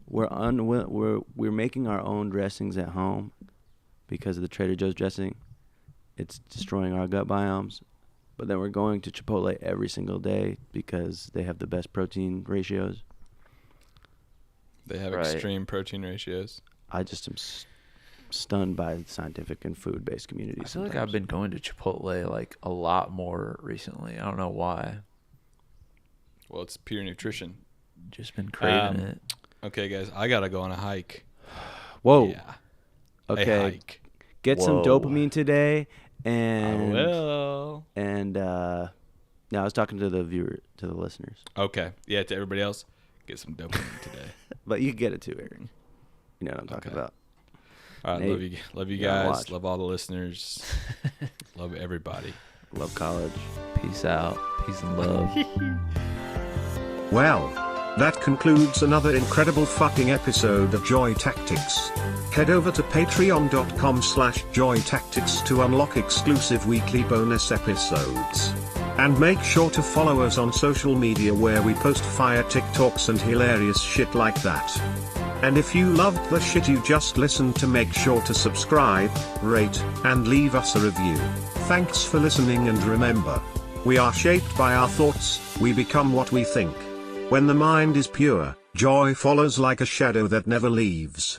Speaker 3: We're making our own dressings at home because of the Trader Joe's dressing. It's destroying our gut biomes. But then we're going to Chipotle every single day because they have the best protein ratios.
Speaker 1: They have
Speaker 4: Right.
Speaker 1: extreme protein ratios.
Speaker 3: I just am stunned by the scientific and food-based community.
Speaker 4: I feel like I've been going to Chipotle like a lot more recently. I don't know why.
Speaker 1: Well, it's pure nutrition.
Speaker 4: Just been craving it.
Speaker 1: Okay, guys, I gotta go on a hike.
Speaker 3: Whoa.
Speaker 1: Yeah.
Speaker 3: Okay.
Speaker 1: A hike.
Speaker 3: Get some
Speaker 4: Whoa.
Speaker 3: dopamine today,
Speaker 1: I
Speaker 3: and
Speaker 1: will.
Speaker 3: I was talking to the listeners,
Speaker 1: Okay. Yeah, to everybody else, get some dopamine today.
Speaker 3: but you can get it too, Eric. You know what I'm talking
Speaker 1: Okay.
Speaker 3: about.
Speaker 1: All right,
Speaker 3: Nate,
Speaker 1: love you
Speaker 3: you gotta
Speaker 1: guys.
Speaker 3: watch.
Speaker 1: Love all the listeners. Love everybody.
Speaker 3: Love college.
Speaker 4: Peace out. Peace and love.
Speaker 5: Well, that concludes another incredible fucking episode of Joy Tactics. Head over to patreon.com/joytactics to unlock exclusive weekly bonus episodes. And make sure to follow us on social media where we post fire TikToks and hilarious shit like that. And if you loved the shit you just listened to, make sure to subscribe, rate, and leave us a review. Thanks for listening, and remember, we are shaped by our thoughts, We become what we think. When the mind is pure, joy follows like a shadow that never leaves.